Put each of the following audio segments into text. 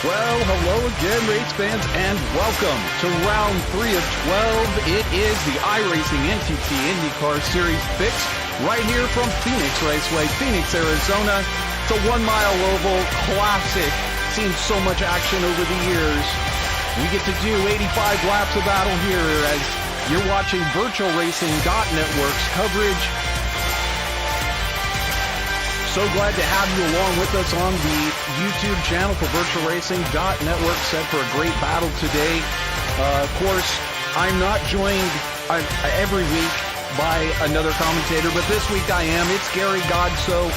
Well, hello again, race fans, and welcome to round 3 of 12. It is the iRacing IndyCar Series FIXED right here from Phoenix Raceway, Phoenix, Arizona. It's a 1-mile oval classic. Seen so much action over the years. We get to do 85 laps of battle here as you're watching VirtualRacing.Network's coverage. So glad to have you along with us on the YouTube channel for VirtualRacing.Network, set for a great battle today. Of course, I'm not joined every week by another commentator, but this week I am. It's Gary Godso,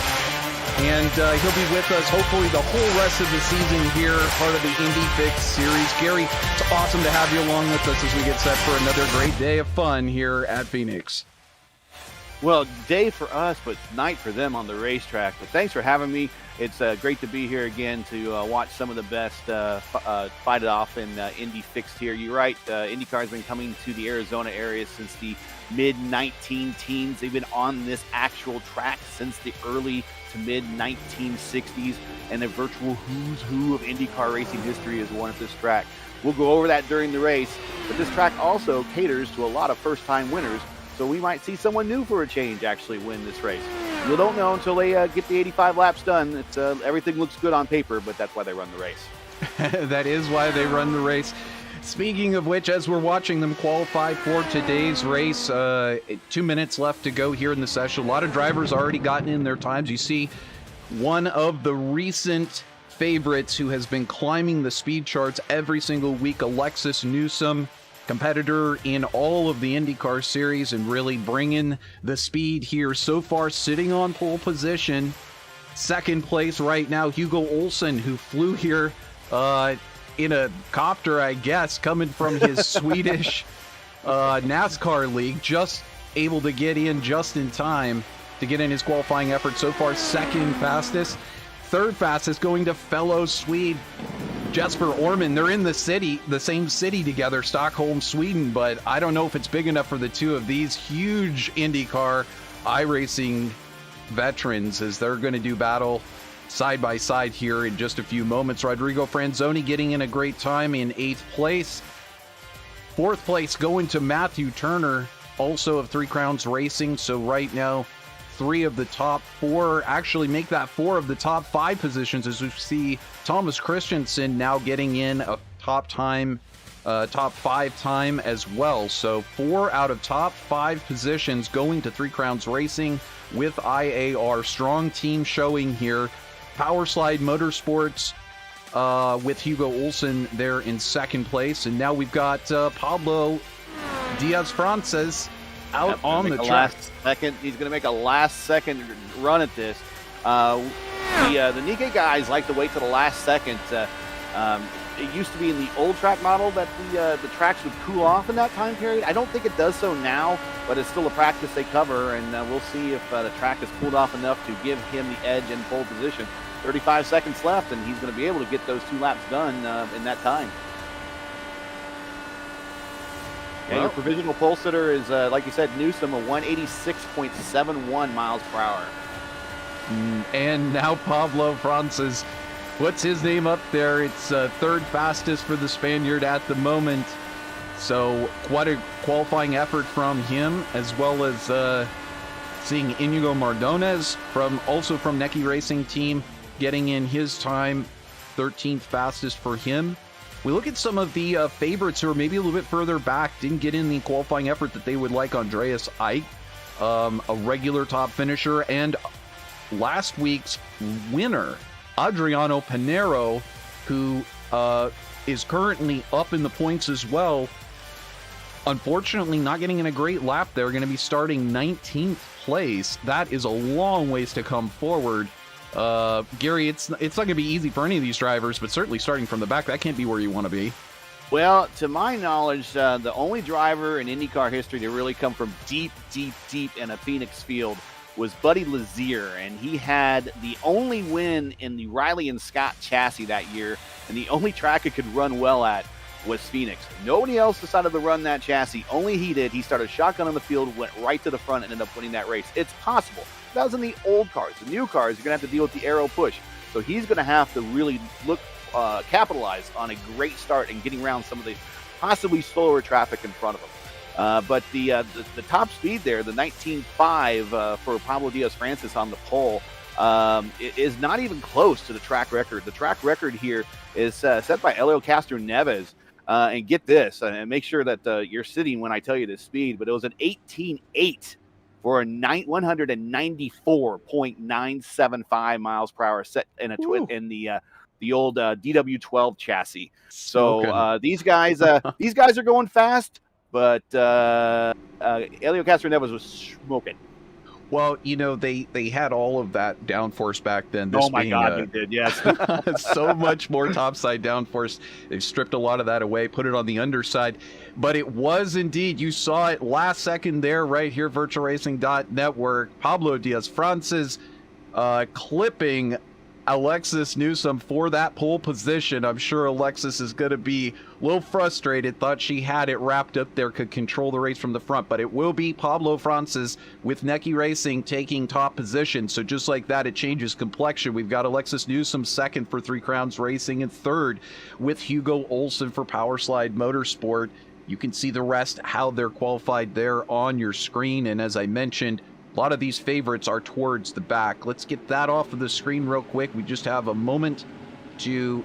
and he'll be with us hopefully the whole rest of the season here, part of the Indy FIXED series. Gary, it's awesome to have you along with us as we get set for another great day of fun here at Phoenix. Well, day for us, but night for them on the racetrack. But thanks for having me. It's great to be here again to watch some of the best fight it off in Indy FIXED here. You're right, IndyCar has been coming to the Arizona area since the mid-19 teens. They've been on this actual track since the early to mid-1960s, and a virtual who's who of IndyCar racing history is one at this track. We'll go over that during the race, but this track also caters to a lot of first-time winners. So we might see someone new for a change actually win this race. You don't know until they get the 85 laps done. It's everything looks good on paper, but that's why they run the race. That is why they run the race. Speaking of which, as we're watching them qualify for today's race, 2 minutes left to go here in the session. A lot of drivers already gotten in their times. You see one of the recent favorites who has been climbing the speed charts every single week, Alexis Newsom, competitor in all of the IndyCar series and really bringing the speed here so far, sitting on pole position. Second place right now, Hugo Olsen, who flew here in a copter, I guess, coming from his Swedish NASCAR league, just able to get in just in time to get in his qualifying effort. So far, second fastest. Third fastest going to fellow Swede Jesper Orman. They're in the same city together, Stockholm, Sweden, but I don't know if it's big enough for the two of these huge IndyCar iRacing veterans as they're going to do battle side by side here in just a few moments. Rodrigo Franzoni getting in a great time in 8th place. 4th place going to Matthew Turner, also of Three Crowns Racing. So right now, 3 of the top 4 actually make that 4 of the top 5 positions, as we see Thomas Christensen now getting in a top 5 time as well. So 4 out of top 5 positions going to Three Crowns Racing with IAR. Strong team showing here. Powerslide Motorsports with Hugo Olsen there in 2nd place. And now we've got Pablo Diaz-Frances out on the track. He's going to make a last-second run at this. The Nikkei guys like to wait till the last second. It used to be in the old track model that the tracks would cool off in that time period. I don't think it does so now, but it's still a practice they cover, and we'll see if the track has cooled off enough to give him the edge in pole position. 35 seconds left, and he's going to be able to get those 2 laps done in that time. And your provisional pole sitter is, like you said, Newsom, a 186.71 miles per hour. And now Pablo Frances, what's his name up there? It's 3rd fastest for the Spaniard at the moment. So quite a qualifying effort from him, as well as seeing Inigo Mardones, also from Necky Racing Team, getting in his time, 13th fastest for him. We look at some of the favorites who are maybe a little bit further back, didn't get in the qualifying effort that they would like. Andreas Eick, a regular top finisher, and last week's winner, Adriano Pinheiro, who is currently up in the points as well. Unfortunately, not getting in a great lap there, going to be starting 19th place. That is a long ways to come forward. Gary, it's not going to be easy for any of these drivers, but certainly starting from the back, that can't be where you want to be. Well, to my knowledge, the only driver in IndyCar history to really come from deep in a Phoenix field was Buddy Lazier, and he had the only win in the Riley and Scott chassis that year, and the only track it could run well at was Phoenix. Nobody else decided to run that chassis. Only he did. He started shotgun on the field, went right to the front, and ended up winning that race. It's possible. That was in the old cars. The new cars, you're going to have to deal with the aero push. So he's going to have to really look capitalize on a great start and getting around some of the possibly slower traffic in front of them. But the top speed there, the 19.5 for Pablo Diaz-Francis on the pole, is not even close to the track record. The track record here is set by Helio Castroneves. And get this, and make sure that you're sitting when I tell you the speed, but it was an 18.8 for a 194.975 miles per hour set in a in the old DW12 chassis. So these guys are going fast, but Helio Castroneves was smoking. Well, you know, they had all of that downforce back then. This my God, they did, yes. So much more topside downforce. They've stripped a lot of that away, put it on the underside. But it was indeed, you saw it last second there, right here, VirtualRacing.Network. Pablo Diaz-Francis clipping Alexis Newsom for that pole position. I'm sure Alexis is going to be a little frustrated, thought she had it wrapped up there, could control the race from the front, but it will be Pablo Francis with Necky Racing taking top position. So just like that, it changes complexion. We've got Alexis Newsom second for Three Crowns Racing and third with Hugo Olsen for Powerslide Motorsport. You can see the rest, how they're qualified there on your screen. And as I mentioned, a lot of these favorites are towards the back. Let's get that off of the screen real quick. We just have a moment to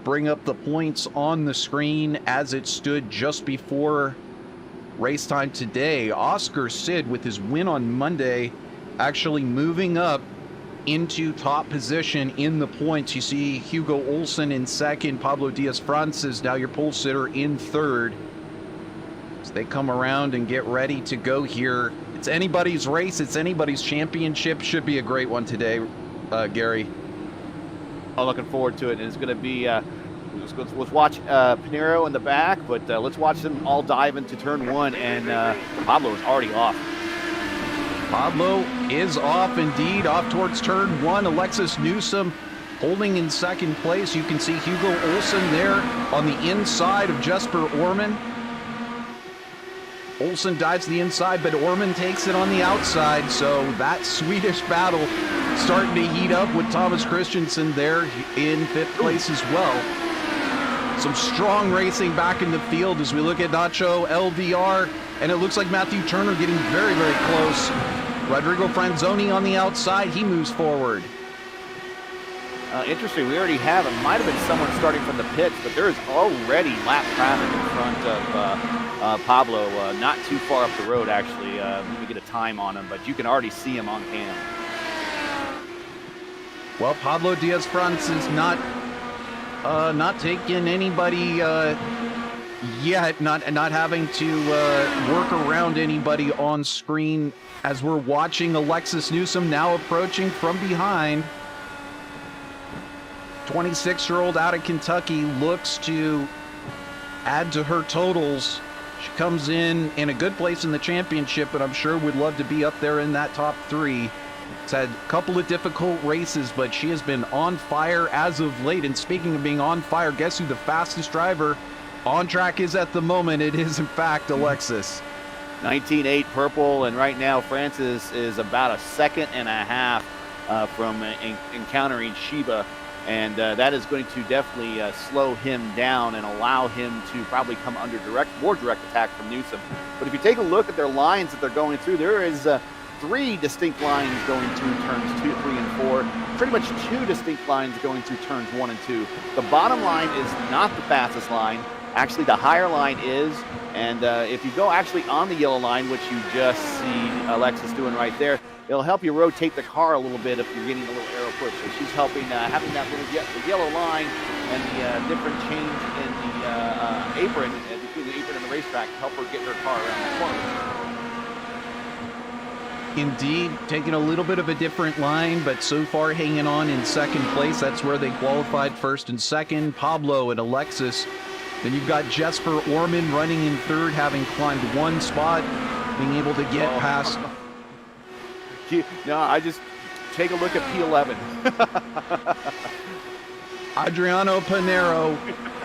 bring up the points on the screen as it stood just before race time today. Oscar Sid, with his win on Monday, actually moving up into top position in the points. You see Hugo Olsen in second, Pablo Diaz-Francis, now your pole sitter, in third. As they come around and get ready to go here. It's anybody's race. It's anybody's championship. Should be a great one today, Gary. I'm looking forward to it. And it's going to be, let's watch Pinero in the back, but let's watch them all dive into turn one. And Pablo is already off. Pablo is off indeed, off towards turn one. Alexis Newsom holding in second place. You can see Hugo Olsen there on the inside of Jesper Orman. Olsen dives the inside, but Orman takes it on the outside. So that Swedish battle starting to heat up with Thomas Christensen there in fifth place as well. Some strong racing back in the field as we look at Nacho LVR, and it looks like Matthew Turner getting very, very close. Rodrigo Franzoni on the outside, he moves forward. Interesting, we already have, it might have been someone starting from the pits, but there is already lap traffic in front of Pablo, not too far up the road actually. Let me get a time on him, but you can already see him on cam. Well, Pablo Diaz-Francis not taking anybody yet, not having to work around anybody on screen as we're watching Alexis Newsom now approaching from behind. 26-year-old out of Kentucky looks to add to her totals. She comes in a good place in the championship, but I'm sure would love to be up there in that top three. It's had a couple of difficult races, but she has been on fire as of late. And speaking of being on fire, guess who the fastest driver on track is at the moment? It is, in fact, Alexis. 19.8 purple, and right now Francis is about a second and a half from encountering Sheba. And that is going to definitely slow him down and allow him to probably come under more direct attack from Newsom. But if you take a look at their lines that they're going through, there is three distinct lines going through turns 2, 3, and 4. Pretty much two distinct lines going through turns 1 and 2. The bottom line is not the fastest line. Actually, the higher line is. And if you go actually on the yellow line, which you just see Alexis doing right there, it'll help you rotate the car a little bit if you're getting a little aero push. So she's helping having that little the yellow line and the different change in the apron, between the apron and the racetrack, to help her get her car around the corner. Indeed, taking a little bit of a different line, but so far hanging on in second place. That's where they qualified first and second, Pablo and Alexis. Then you've got Jesper Orman running in third, having climbed one spot, being able to get past. No, I just take a look at P11. Adriano Pinero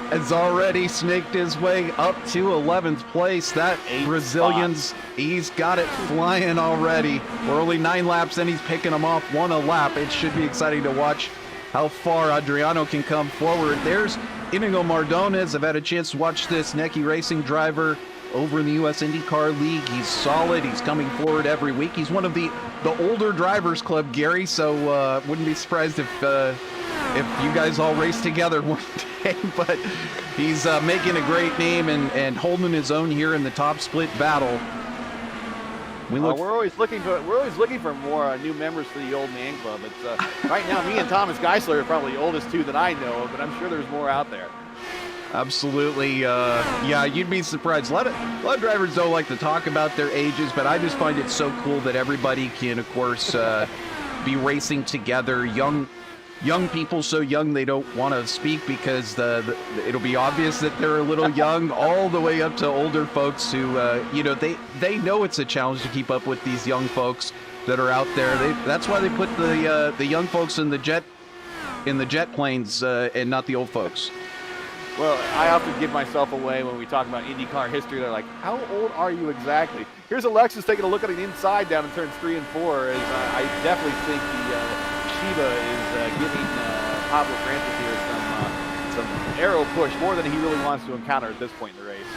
has already snaked his way up to 11th place. That Brazilian's, he's got it flying already. We're only 9 laps in, he's picking them off 1 a lap. It should be exciting to watch how far Adriano can come forward. There's Inigo Mardones. I've had a chance to watch this Necky Racing driver over in the U.S. IndyCar League. He's solid. He's coming forward every week. He's one of the older drivers club, Gary, so wouldn't be surprised if you guys all race together one day. But he's making a great name and holding his own here in the top split battle. We're always looking for more new members for the old man club. It's right now me and Thomas Geisler are probably the oldest two that I know of, but I'm sure there's more out there. Absolutely. Yeah, you'd be surprised. A lot of drivers don't like to talk about their ages, but I just find it so cool that everybody can, of course, be racing together. Young people so young they don't want to speak because it'll be obvious that they're a little young, all the way up to older folks who, they know it's a challenge to keep up with these young folks that are out there. That's why they put the young folks in the jet planes and not the old folks. Well, I often give myself away when we talk about IndyCar history. They're like, how old are you exactly? Here's Alexis taking a look at an inside down in turns 3 and 4. As I definitely think the Shiba is giving Pablo Francis here some arrow push, more than he really wants to encounter at this point in the race.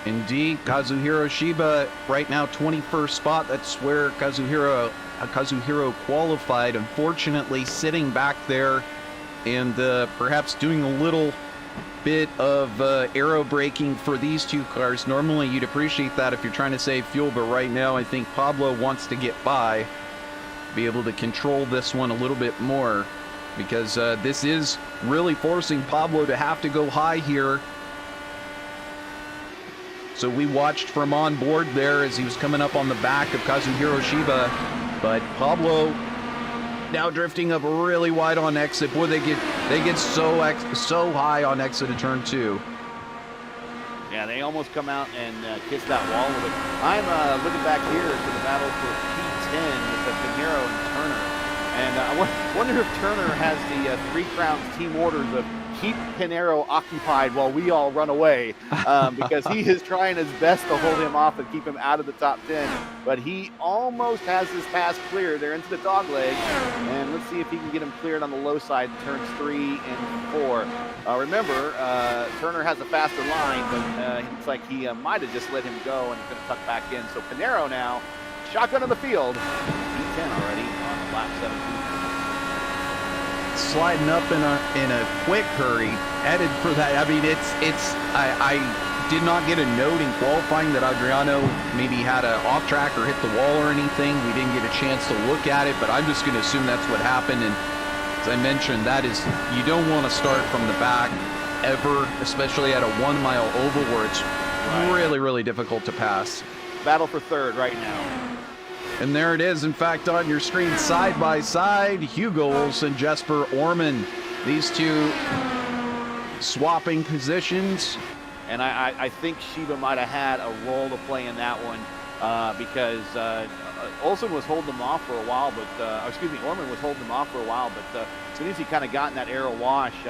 Indeed, Kazuhiro Shiba right now 21st spot. That's where Kazuhiro qualified. Unfortunately, sitting back there and perhaps doing a little bit of aero braking for these two cars. Normally, you'd appreciate that if you're trying to save fuel, but right now, I think Pablo wants to get by, be able to control this one a little bit more, because this is really forcing Pablo to have to go high here. So we watched from on board there as he was coming up on the back of Kazuhiro Shiba, but Pablo now drifting up really wide on exit. Boy, they get so high on exit of turn 2. Yeah, they almost come out and kiss that wall with it. I'm looking back here to the battle for P10 with Pinheiro and Turner. And I wonder if Turner has the Three Crowns team orders of keep Pinheiro occupied while we all run away, because he is trying his best to hold him off and keep him out of the top 10. But he almost has his pass cleared. They're into the dog leg, and let's see if he can get him cleared on the low side in turns 3 and 4. Remember, Turner has a faster line, but it looks like he might have just let him go and he's going to tuck back in. So Pinheiro now, shotgun in the field, P10 already on lap 17. Sliding up in a quick hurry, headed for that. I mean, I did not get a note in qualifying that Adriano maybe had an off track or hit the wall or anything. We didn't get a chance to look at it, but I'm just going to assume that's what happened. And as I mentioned, that is, you don't want to start from the back ever, especially at a 1 mile oval where it's really, really difficult to pass. Battle for third right now. And there it is, in fact, on your screen, side by side, Hugo Olsen, Jesper Orman. These two swapping positions. And I think Shiba might have had a role to play in that one because Olsen was holding them off for a while, but, Orman was holding them off for a while, but as soon as he kind of got in that arrow wash,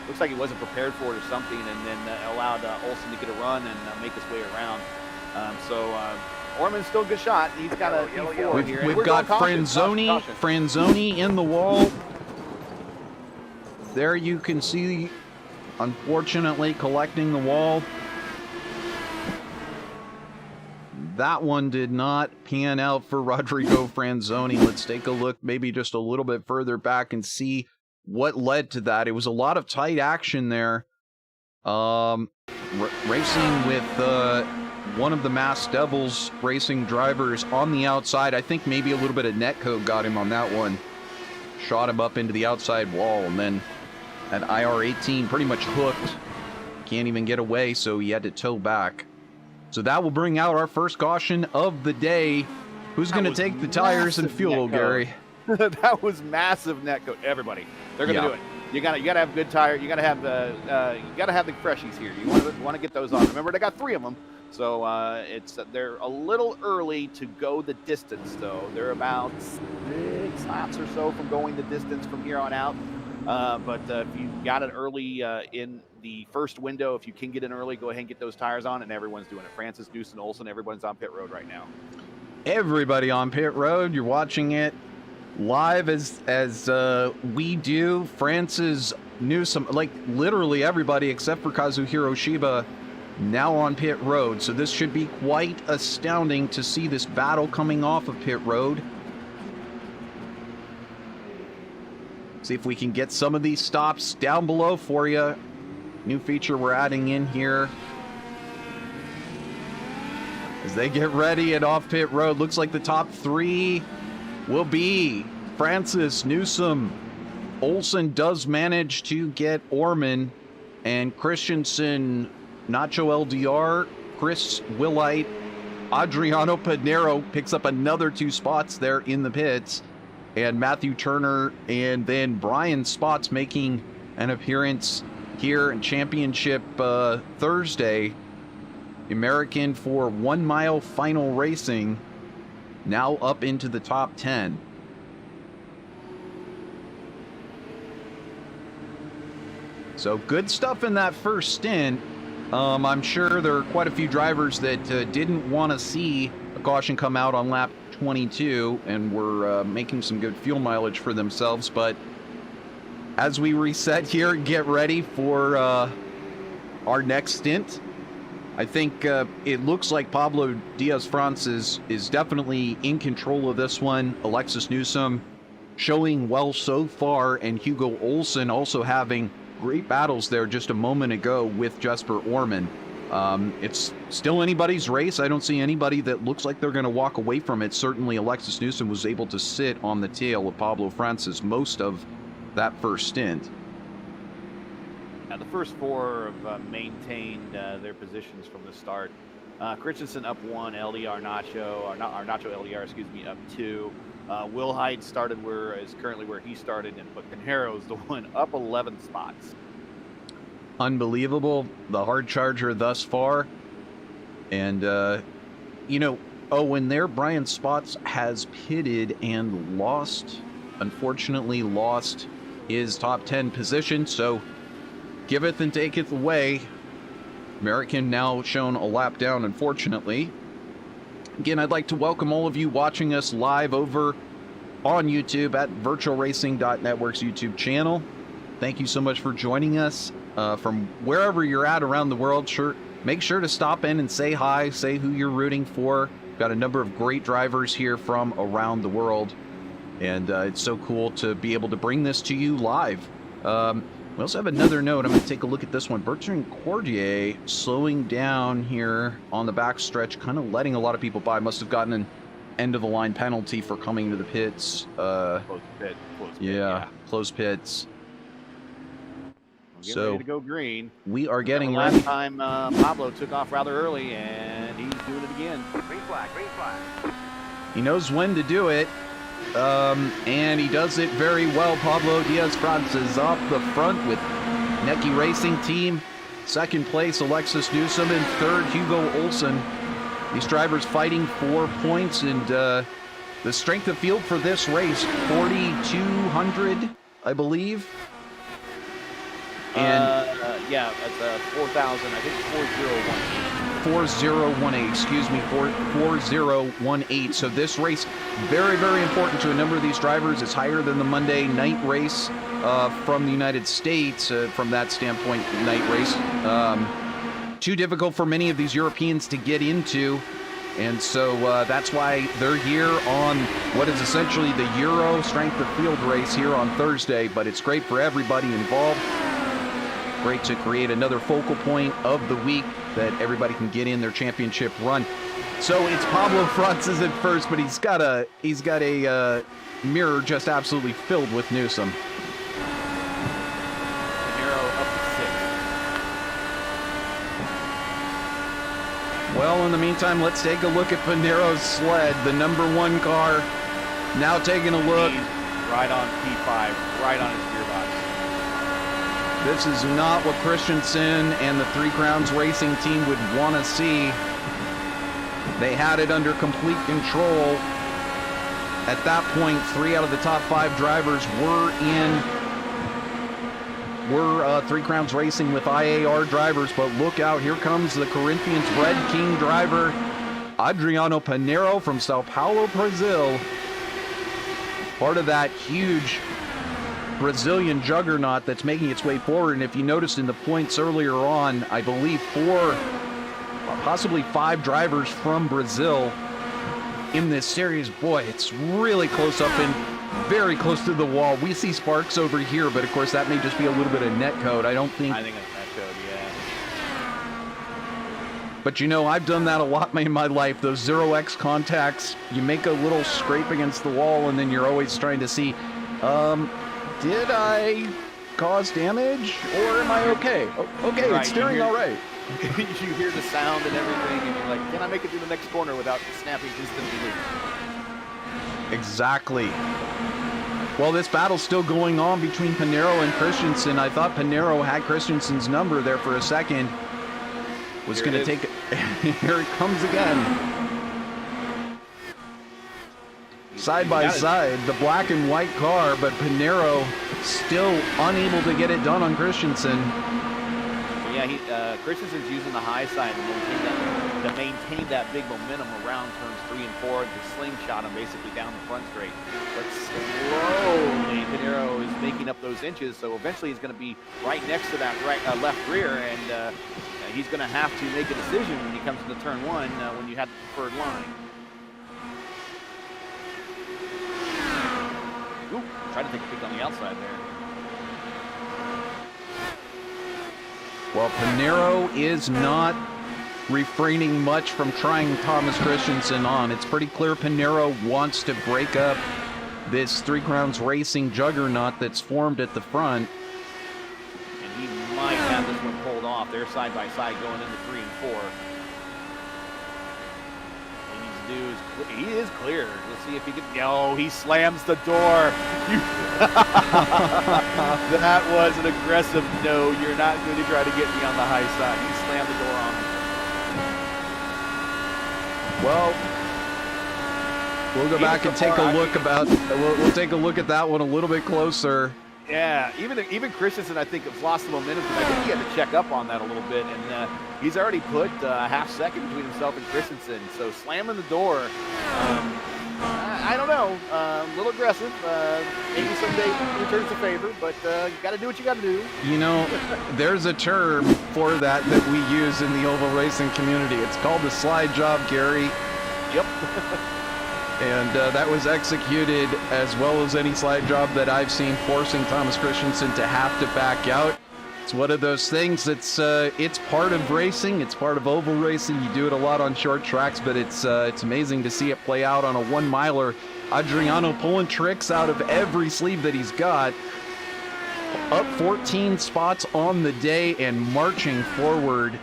looks like he wasn't prepared for it or something, and then allowed Olsen to get a run and make his way around. Orman's still a good shot. He's got a P4 here. We've got Franzoni in the wall. There you can see, unfortunately, collecting the wall. That one did not pan out for Rodrigo Franzoni. Let's take a look maybe just a little bit further back and see what led to that. It was a lot of tight action there. Racing with one of the Masked Devils racing drivers on the outside. I think maybe a little bit of netcode got him on that one. Shot him up into the outside wall, and then that IR-18 pretty much hooked. Can't even get away, so he had to tow back. So that will bring out our first caution of the day. Who's going to take the tires and fuel, Gary? That was massive netcode. Everybody, they're going to do it. You gotta have a good tire. You gotta have the freshies here. You want to get those on. Remember, they got 3 of them. So they're a little early to go the distance, though. They're about 6 laps or so from going the distance from here on out. But if you got it early in the first window, if you can get in early, go ahead and get those tires on, and everyone's doing it. Francis, Deuce, and Olsen, everyone's on pit road right now. everybody on pit road. You're watching it live as we do. Francis Newsom, like literally everybody except for Kazuhiro Shiba, now on pit road. So this should be quite astounding to see this battle coming off of pit road. See if we can get some of these stops down below for you. New feature we're adding in here. As they get ready and off pit road, looks like the top three will be Francis, Newsom. Olsen does manage to get Orman, and Christensen, Nacho LDR, Chris Willite, Adriano Pinero picks up another 2 spots there in the pits, and Matthew Turner and then Brian Spots making an appearance here in Championship Thursday. American for 1 mile final racing, now up into the top 10. So good stuff in that first stint. I'm sure there are quite a few drivers that didn't want to see a caution come out on lap 22 and were making some good fuel mileage for themselves. But as we reset here, get ready for our next stint. I think it looks like Pablo Diaz-Franz is definitely in control of this one. Alexis Newsom showing well so far, and Hugo Olsen also having great battles there just a moment ago with Jesper Orman. It's still anybody's race. I don't see anybody that looks like they're going to walk away from it. Certainly Alexis Newsom was able to sit on the tail of Pablo Francis most of that first stint. Now, the first 4 have maintained their positions from the start. Christensen up 1, LDR Nacho, or Nacho LDR, excuse me, up 2. Will Hyde started currently where he started, but Pinheiro's the one up 11 spots. Unbelievable, the hard charger thus far. And, you know, when there, Brian Spots has pitted and unfortunately lost his top 10 position. So giveth and taketh away. American now shown a lap down, unfortunately. Again, I'd like to welcome all of you watching us live over on YouTube at VirtualRacing.Network's YouTube channel. Thank you so much for joining us from wherever you're at around the world. Make sure to stop in and say hi, say who you're rooting for. We've got a number of great drivers here from around the world, and it's so cool to be able to bring this to you live. We also have another note. I'm going to take a look at this one. Bertrand Cordier slowing down here on the backstretch, kind of letting a lot of people by. Must have gotten an end-of-the-line penalty for coming to the pits. Close pit. Yeah, close pits. So ready to go green. We are getting ready. Last time Pablo took off rather early, and he's doing it again. Green flag, green flag. He knows when to do it. And he does it very well. Pablo Diaz-Franz is off the front with Necki Racing Team. Second place, Alexis Newsom. And third, Hugo Olsen. These drivers fighting for points. And the strength of field for this race, 4,200, I believe. And yeah, that's 4,000. I think 4,018. 4018, excuse me, 4018. So this race, very, very important to a number of these drivers. It's higher than the Monday night race from the United States, from that standpoint, night race. Too difficult for many of these Europeans to get into. And so that's why they're here on what is essentially the Euro strength of field race here on Thursday. But it's great for everybody involved. Great to create another focal point of the week that everybody can get in their championship run. So it's Pablo Francis at first, but he's got a mirror just absolutely filled with Newsom. Pinheiro up to 6. Well, in the meantime, let's take a look at Pinheiro's sled, the #1 car. Now taking a look. He's right on P5, right on his gearbox. This is not what Christensen and the Three Crowns Racing Team would want to see. They had it under complete control. At that point, 3 out of the top 5 drivers were Three Crowns Racing with IAR drivers, but look out, here comes the Corinthians Red King driver, Adriano Pinheiro from Sao Paulo, Brazil. Part of that huge Brazilian juggernaut that's making its way forward. And if you noticed in the points earlier on, I believe 4, possibly 5 drivers from Brazil in this series. Boy, it's really close up and very close to the wall. We see sparks over here, but of course that may just be a little bit of net code. I think it's net code, yeah. But you know, I've done that a lot in my life. Those 0x contacts, you make a little scrape against the wall and then you're always trying to see, did I cause damage or am I okay? Okay, right, it's steering all right. You hear the sound and everything and you're like, can I make it through the next corner without snapping instantly loose? Exactly. Well, this battle's still going on between Pinheiro and Christensen. I thought Pinheiro had Christensen's number there for a second. Was going to take it. Here it comes again. Side by side, the black and white car, but Pinheiro still unable to get it done on Christensen. Yeah, Christensen's using the high side to maintain that big momentum around turns 3 and 4 to slingshot him basically down the front straight. But slowly, Pinheiro is making up those inches, so eventually he's going to be right next to that left rear, and he's going to have to make a decision when he comes to turn 1 when you have the preferred line. Ooh, try to take a peek on the outside there. Well, Pinheiro is not refraining much from trying Thomas Christensen on. It's pretty clear Pinheiro wants to break up this Three Crowns Racing juggernaut that's formed at the front. And he might have this one pulled off. They're side by side going into 3 and 4. He is clear. Let's see if he can. No, he slams the door. That was an aggressive no. You're not going to try to get me on the high side. He slammed the door on me. Well, we'll go back and take a look we'll take a look at that one a little bit closer. Yeah, even Christensen, I think, has lost the momentum. I think he had to check up on that a little bit, and he's already put a half second between himself and Christensen. So slamming the door, I don't know, a little aggressive. Maybe someday returns the favor, but you got to do what you got to do. You know, there's a term for that we use in the oval racing community. It's called the slide job, Gary. Yep. And that was executed as well as any slide job that I've seen, forcing Thomas Christensen to have to back out. It's one of those things that's it's part of racing. It's part of oval racing. You do it a lot on short tracks, but it's amazing to see it play out on a 1-miler. Adriano pulling tricks out of every sleeve that he's got. Up 14 spots on the day and marching forward.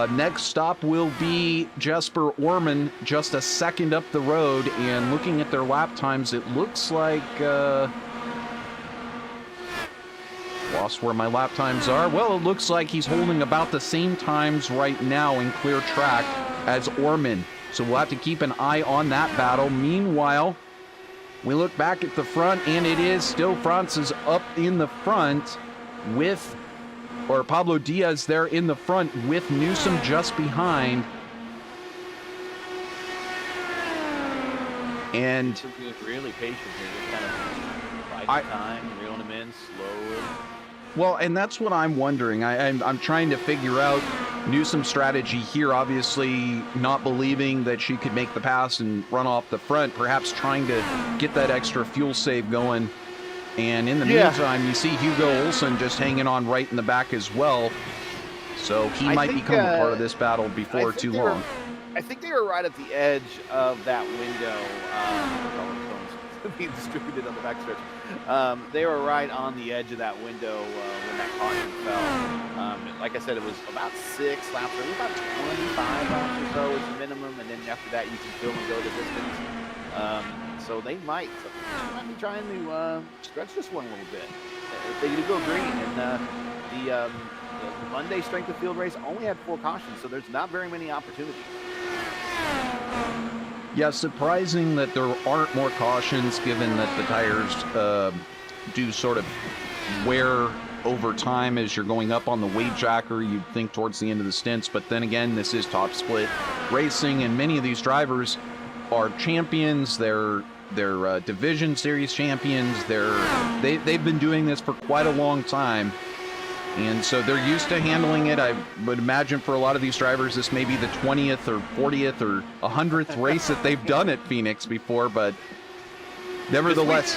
Next stop will be Jesper Orman, just a second up the road. And looking at their lap times, it looks like... lost where my lap times are. Well, it looks like he's holding about the same times right now in clear track as Orman. So we'll have to keep an eye on that battle. Meanwhile, we look back at the front, and it is still Francis up in the front with... or Pablo Diaz there in the front with Newsom just behind. And really patient here, just kind of biding time, reeling him in slowly. Well, and that's what I'm wondering. I'm trying to figure out Newsom's strategy here, obviously not believing that she could make the pass and run off the front, perhaps trying to get that extra fuel save going. And in the meantime, you see Hugo Olsen just hanging on right in the back as well. So he might become a part of this battle before too long. I think they were right at the edge of that window. Being distributed on the backstretch. They were right on the edge of that window when that caution fell. Like I said, it was about 6 laps, or about 25 laps or so is the minimum, and then after that you can fill and go the distance. So they might be trying to stretch this one a little bit. If they go green, and the Monday strength of field race only had 4 cautions, so there's not very many opportunities. Yeah, surprising that there aren't more cautions, given that the tires do sort of wear over time as you're going up on the weight jacker. You'd think towards the end of the stints, but then again, this is top split racing, and many of these drivers are champions. They're division series champions. They've been doing this for quite a long time, and so they're used to handling it. I would imagine for a lot of these drivers, this may be the 20th or 40th or 100th race that they've done at Phoenix before, but nevertheless.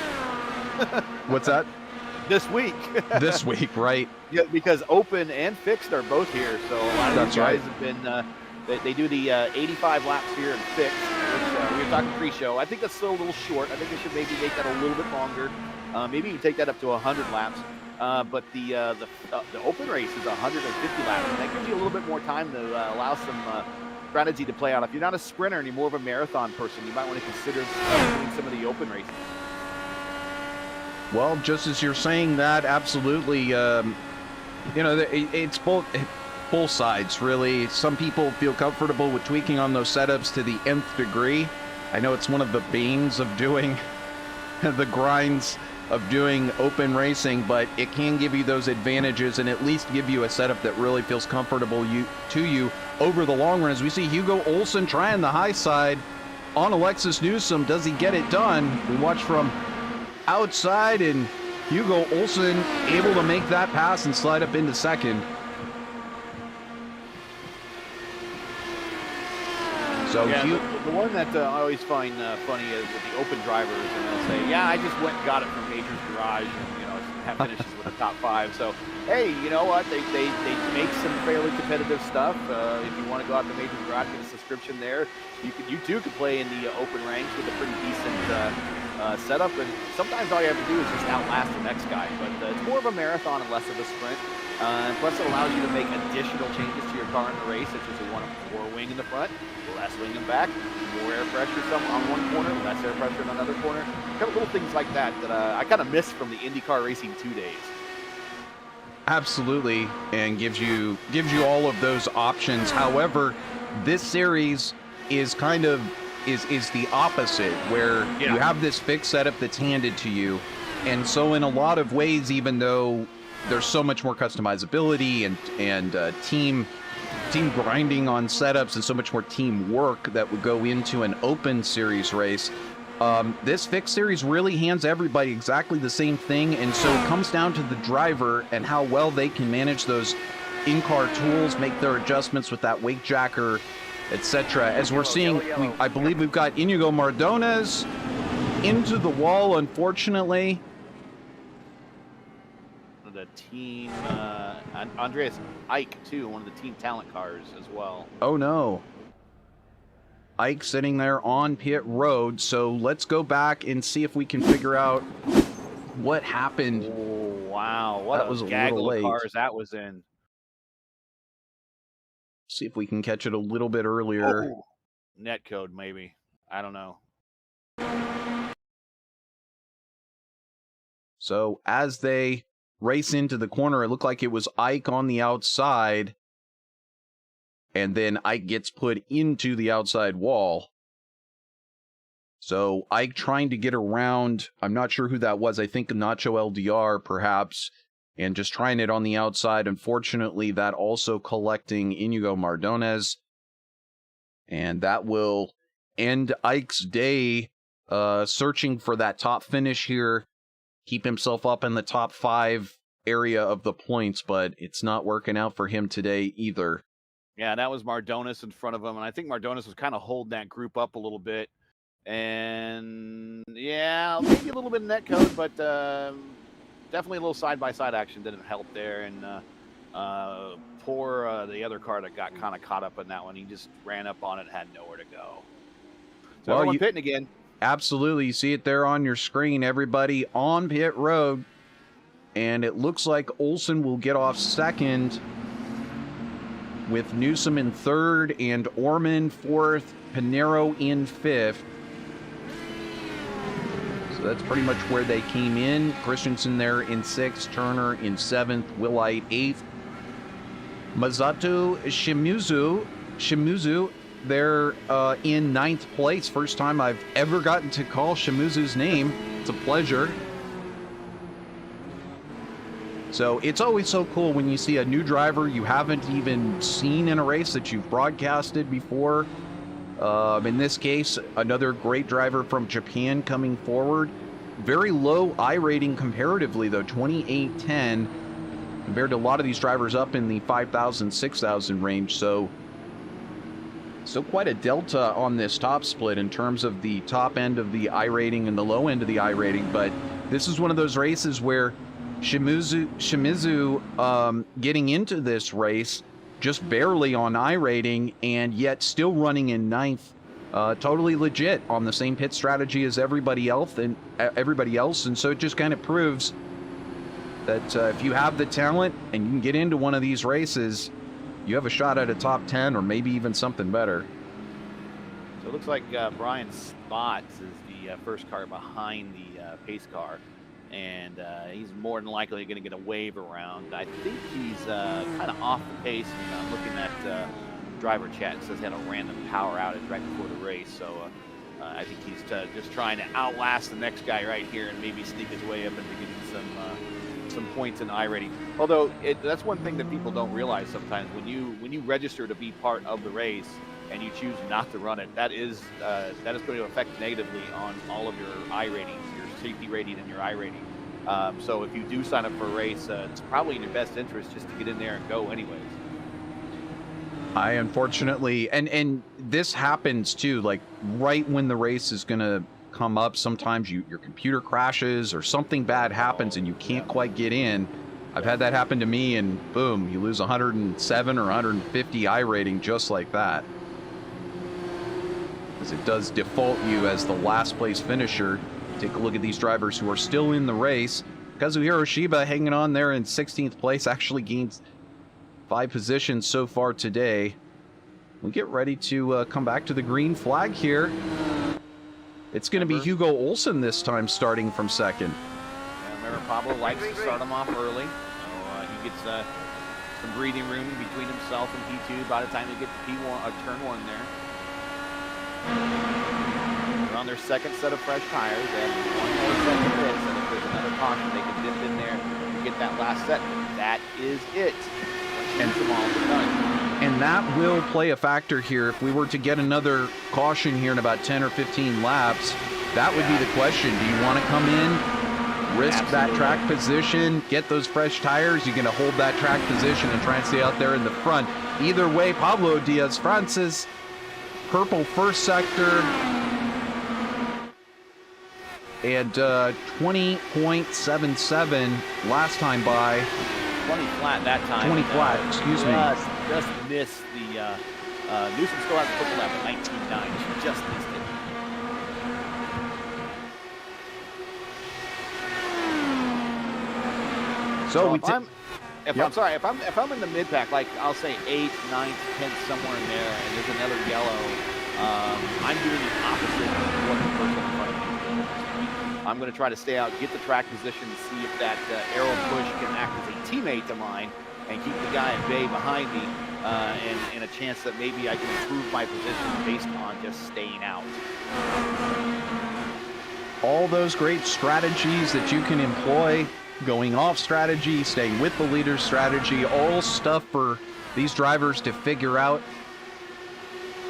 What's that? This week. This week, right? Yeah, because Open and Fixed are both here, so a lot of these guys have been. They do the 85 laps here in Fixed, which we were talking pre-show. I think that's still a little short. I think they should maybe make that a little bit longer. Maybe you take that up to 100 laps. But the Open race is 150 laps, and that gives you a little bit more time to allow some strategy to play out. If you're not a sprinter and you're more of a marathon person, you might want to consider doing some of the Open races. Well, just as you're saying that, absolutely. It's both sides, really. Some people feel comfortable with tweaking on those setups to the nth degree. I know it's one of the banes of doing the grinds of doing open racing, but it can give you those advantages and at least give you a setup that really feels comfortable to you over the long run. As we see Hugo Olsen trying the high side on Alexis Newsom. Does he get it done? We watch from outside, and Hugo Olsen able to make that pass and slide up into second. So yeah, the one that I always find funny is with the Open drivers, and they'll say, "Yeah, I just went and got it from Major's Garage, and have finishes with the top 5." So, hey, you know what? They make some fairly competitive stuff. If you want to go out to Major's Garage, get a subscription there. You too could play in the Open ranks with a pretty decent setup, and sometimes all you have to do is just outlast the next guy. But it's more of a marathon and less of a sprint. And plus, it allows you to make additional changes to your car in the race, such as you want more wing in the front, less wing in back, more air pressure on one corner, less air pressure on another corner. Kind of little things like that I kind of miss from the IndyCar Racing 2 days. Absolutely, and gives you all of those options. However, this series is kind of is the opposite, where you have this fixed setup that's handed to you, and so in a lot of ways, even though there's so much more customizability and team grinding on setups and so much more teamwork that would go into an open series race, this fixed series really hands everybody exactly the same thing, and so it comes down to the driver and how well they can manage those in-car tools, make their adjustments with that wake jacker, etc. As we're seeing, I believe we've got Inigo Mardones into the wall, unfortunately. The team, Andreas Ike, too, one of the team talent cars as well. Oh, no. Ike sitting there on pit road, so let's go back and see if we can figure out what happened. Oh, wow. What that was a gaggle little late. Of cars that was in. See if we can catch it a little bit earlier. Oh, net code, maybe. I don't know. So as they race into the corner, it looked like it was Ike on the outside, and then Ike gets put into the outside wall. So Ike trying to get around, I'm not sure who that was, I think Nacho LDR perhaps, and just trying it on the outside. Unfortunately, that also collecting Inigo Mardones, and that will end Ike's day searching for that top finish here, keep himself up in the top 5 area of the points, but it's not working out for him today either. Yeah, that was Mardones in front of him, and I think Mardones was kind of holding that group up a little bit. And yeah, maybe a little bit of net code, but definitely a little side-by-side action didn't help there. And poor the other car that got kind of caught up in that one, he just ran up on it and had nowhere to go. So everyone pitting again. Absolutely. You see it there on your screen. Everybody on pit road. And it looks like Olsen will get off second, with Newsom in third and Orman fourth, Pinero in fifth. So that's pretty much where they came in. Christensen there in sixth, Turner in seventh, Willite eighth. Masato Shimizu, they're in ninth place. First time I've ever gotten to call Shimizu's name. It's a pleasure. So it's always so cool when you see a new driver you haven't even seen in a race that you've broadcasted before. In this case, another great driver from Japan coming forward. Very low I rating comparatively, though, 2810, compared to a lot of these drivers up in the 5,000, 6,000 range. So quite a delta on this top split in terms of the top end of the I rating and the low end of the I rating. But this is one of those races where Shimizu getting into this race just barely on I rating and yet still running in ninth, totally legit on the same pit strategy as everybody else, and so it just kind of proves that if you have the talent and you can get into one of these races, you have a shot at a top 10 or maybe even something better. So it looks like Brian Spots is the first car behind the pace car. And he's more than likely going to get a wave around. I think he's kind of off the pace. And I'm looking at driver chat. It says he had a random power outage right before the race. So I think he's just trying to outlast the next guy right here and maybe sneak his way up into getting some points in I rating. Although that's one thing that people don't realize sometimes. When you register to be part of the race and you choose not to run it, that is going to affect negatively on all of your I ratings, your safety rating and your I rating. So if you do sign up for a race, it's probably in your best interest just to get in there and go anyways. I unfortunately, and this happens too, like right when the race is going to come up, sometimes your computer crashes or something bad happens and you can't quite get in. I've had that happen to me, and boom, you lose 107 or 150 I rating just like that. Because it does default you as the last place finisher. Take a look at these drivers who are still in the race. Kazuhiro Shiba hanging on there in 16th place, actually gains 5 positions so far today. We get ready to come back to the green flag here. It's going to be Hugo Olsen this time starting from second. Yeah, remember, Pablo likes to start him off early. So he gets some breathing room between himself and P2 by the time they get to P1, turn 1 there. They're on their second set of fresh tires. They have 1 more set to this, and if there's another caution, they can dip in there and get that last set. That is it. And them all, they're done. And that will play a factor here. If we were to get another caution here in about 10 or 15 laps, that would be the question. Do you want to come in, risk that track position, get those fresh tires? You're going to hold that track position and try and stay out there in the front. Either way, Pablo Diaz-Francis, purple first sector, and 20.77 last time by. 20 flat that time. 20 flat, excuse me. Just missed the, Newsom still has a quick lap at 19.9. She just missed it. So if I'm in the mid pack, like I'll say 8th, 9th, 10th, somewhere in there, and there's another yellow, I'm doing the opposite of what the person in front of me is doing. I'm going to try to stay out, get the track position, see if that arrow push can act as a teammate of mine and keep the guy at bay behind me, and a chance that maybe I can improve my position based on just staying out. All those great strategies that you can employ, going off strategy, staying with the leader strategy, all stuff for these drivers to figure out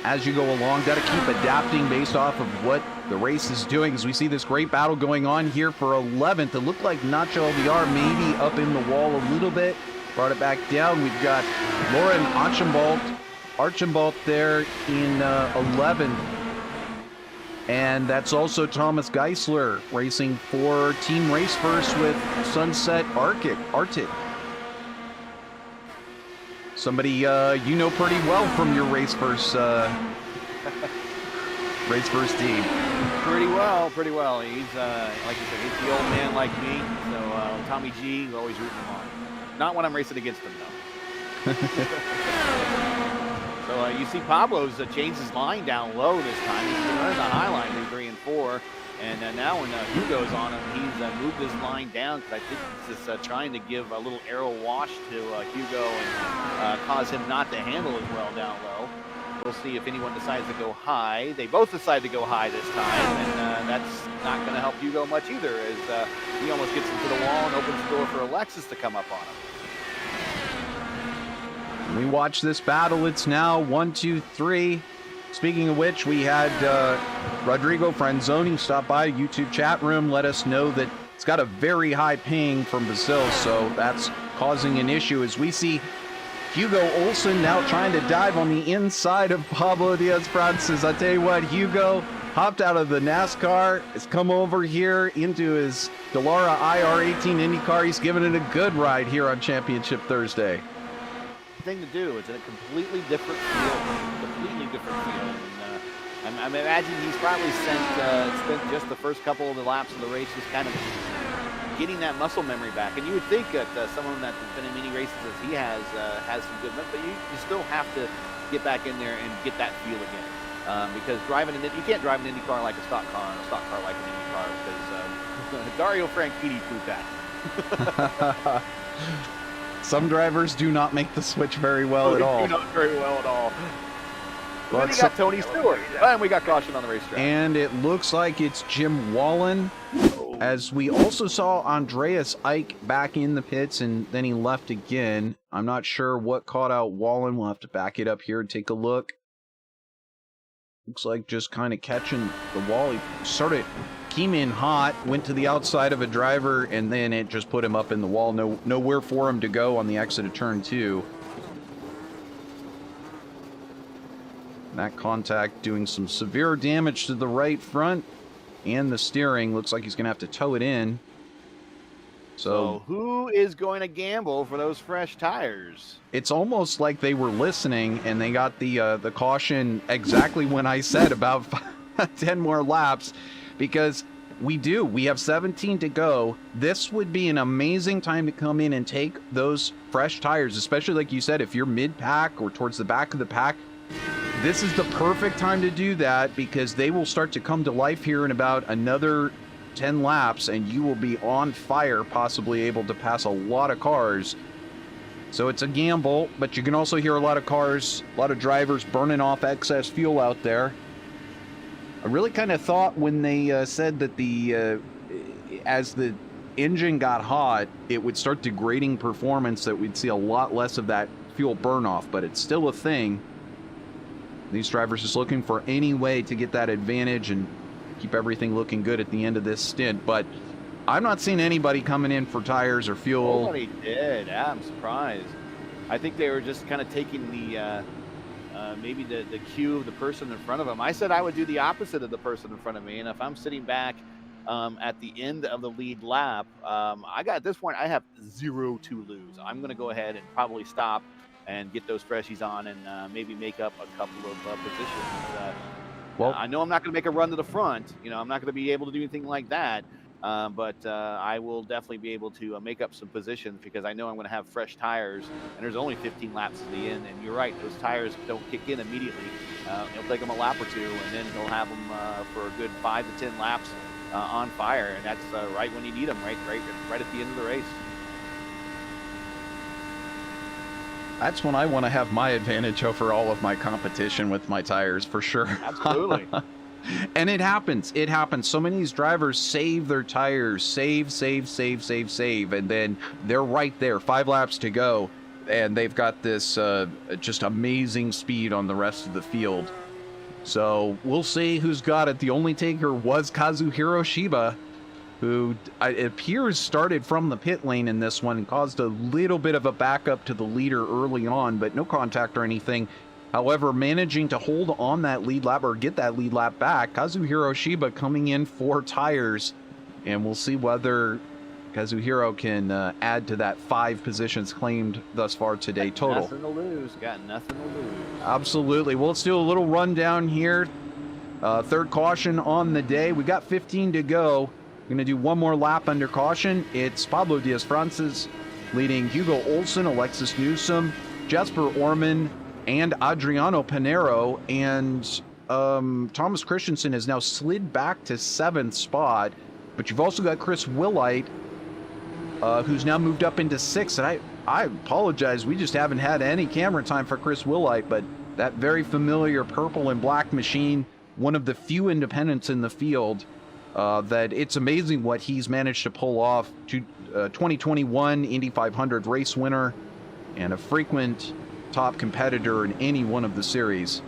as you go along. Got to keep adapting based off of what the race is doing, as we see this great battle going on here for 11th. It looked like Nacho LDR maybe up in the wall a little bit, brought it back down. We've got Lauren Archambault there in 11th. And that's also Thomas Geisler racing for Team Race First with Sunset Arctic. Somebody you know pretty well from your Race First team. Pretty well. He's like you said, he's the old man like me. So Tommy G, we're always rooting him on. Not when I'm racing against him though. So you see Pablo's changed his line down low this time. He's been running the high line in 3 and 4. And now when Hugo's on him, he's moved his line down because I think he's just trying to give a little arrow wash to Hugo and cause him not to handle as well down low. We'll see if anyone decides to go high. They both decide to go high this time, and that's not going to help Hugo much either, as he almost gets into the wall and opens the door for Alexis to come up on him. We watch this battle. It's now 1-2-3. Speaking of which, we had Rodrigo Franzoni stop by YouTube chat room, let us know that it's got a very high ping from Brazil, so that's causing an issue as we see Hugo Olsen now trying to dive on the inside of Pablo Diaz-Francis. I tell you what, Hugo hopped out of the NASCAR, has come over here into his Dallara IR-18 IndyCar. He's giving it a good ride here on Championship Thursday. Thing to do. It's in a completely different field. And I imagine he's probably spent just the first couple of the laps of the race just kind of getting that muscle memory back. And you would think that someone that's been in many races as he has some good luck, but you still have to get back in there and get that feel again. Because you can't drive an IndyCar like a stock car and a stock car like an IndyCar, because Dario Franchitti proved that. Some drivers do not make the switch very well at all. Not very well at all. Then we got Tony Stewart, and we got caution on the racetrack. And it looks like it's Jim Wallen, as we also saw Andreas Ike back in the pits, and then he left again. I'm not sure what caught out Wallen. We'll have to back it up here and take a look. Looks like just kind of catching the wall. He came in hot, went to the outside of a driver, and then it just put him up in the wall. Nowhere for him to go on the exit of turn 2. That contact doing some severe damage to the right front and the steering. Looks like he's going to have to tow it in. So who is going to gamble for those fresh tires? It's almost like they were listening and they got the caution exactly when I said about 10 more laps, because we have 17 to go. This would be an amazing time to come in and take those fresh tires, especially like you said, if you're mid-pack or towards the back of the pack. This is the perfect time to do that, because they will start to come to life here in about another 10 laps, and you will be on fire, possibly able to pass a lot of cars. So it's a gamble, but you can also hear a lot of cars, a lot of drivers burning off excess fuel out there. I really kind of thought when they said that as the engine got hot, it would start degrading performance, that we'd see a lot less of that fuel burn off, but it's still a thing. These drivers just looking for any way to get that advantage and keep everything looking good at the end of this stint. But I'm not seeing anybody coming in for tires or fuel. Nobody did. Yeah, I'm surprised. I think they were just kind of taking the maybe the cue of the person in front of them. I said I would do the opposite of the person in front of me, and if I'm sitting back at the end of the lead lap, at this point I have 0 to lose. I'm going to go ahead and probably stop and get those freshies on, and maybe make up a couple of positions. Well, I know I'm not going to make a run to the front. I'm not going to be able to do anything like that. But I will definitely be able to make up some positions, because I know I'm going to have fresh tires, and there's only 15 laps to the end. And you're right, those tires don't kick in immediately. It'll take them a lap or two, and then they'll have them for a good 5 to 10 laps on fire, and that's right when you need them, right at the end of the race. That's when I want to have my advantage over all of my competition with my tires, for sure. Absolutely. And it happens. It happens. So many of these drivers save their tires, save, and then they're right there, 5 laps to go, and they've got this just amazing speed on the rest of the field. So we'll see who's got it. The only taker was Kazuhiro Shiba, who it appears started from the pit lane in this one and caused a little bit of a backup to the leader early on, but no contact or anything. However, managing to hold on that lead lap, or get that lead lap back. Kazuhiro Shiba coming in 4 tires, and we'll see whether Kazuhiro can add to that 5 positions claimed thus far today total. Nothing to lose. Got nothing to lose. Absolutely. Well, let's do a little rundown here. Third caution on the day. We got 15 to go. We're going to do one more lap under caution. It's Pablo Diaz-Francis leading Hugo Olsen, Alexis Newsom, Jesper Orman, and Adriano Pinero. And Thomas Christensen has now slid back to 7th spot. But you've also got Chris Willite, who's now moved up into 6th. And I apologize, we just haven't had any camera time for Chris Willite, but that very familiar purple and black machine, one of the few independents in the field, that it's amazing what he's managed to pull off. 2021 Indy 500 race winner and a frequent top competitor in any one of the series.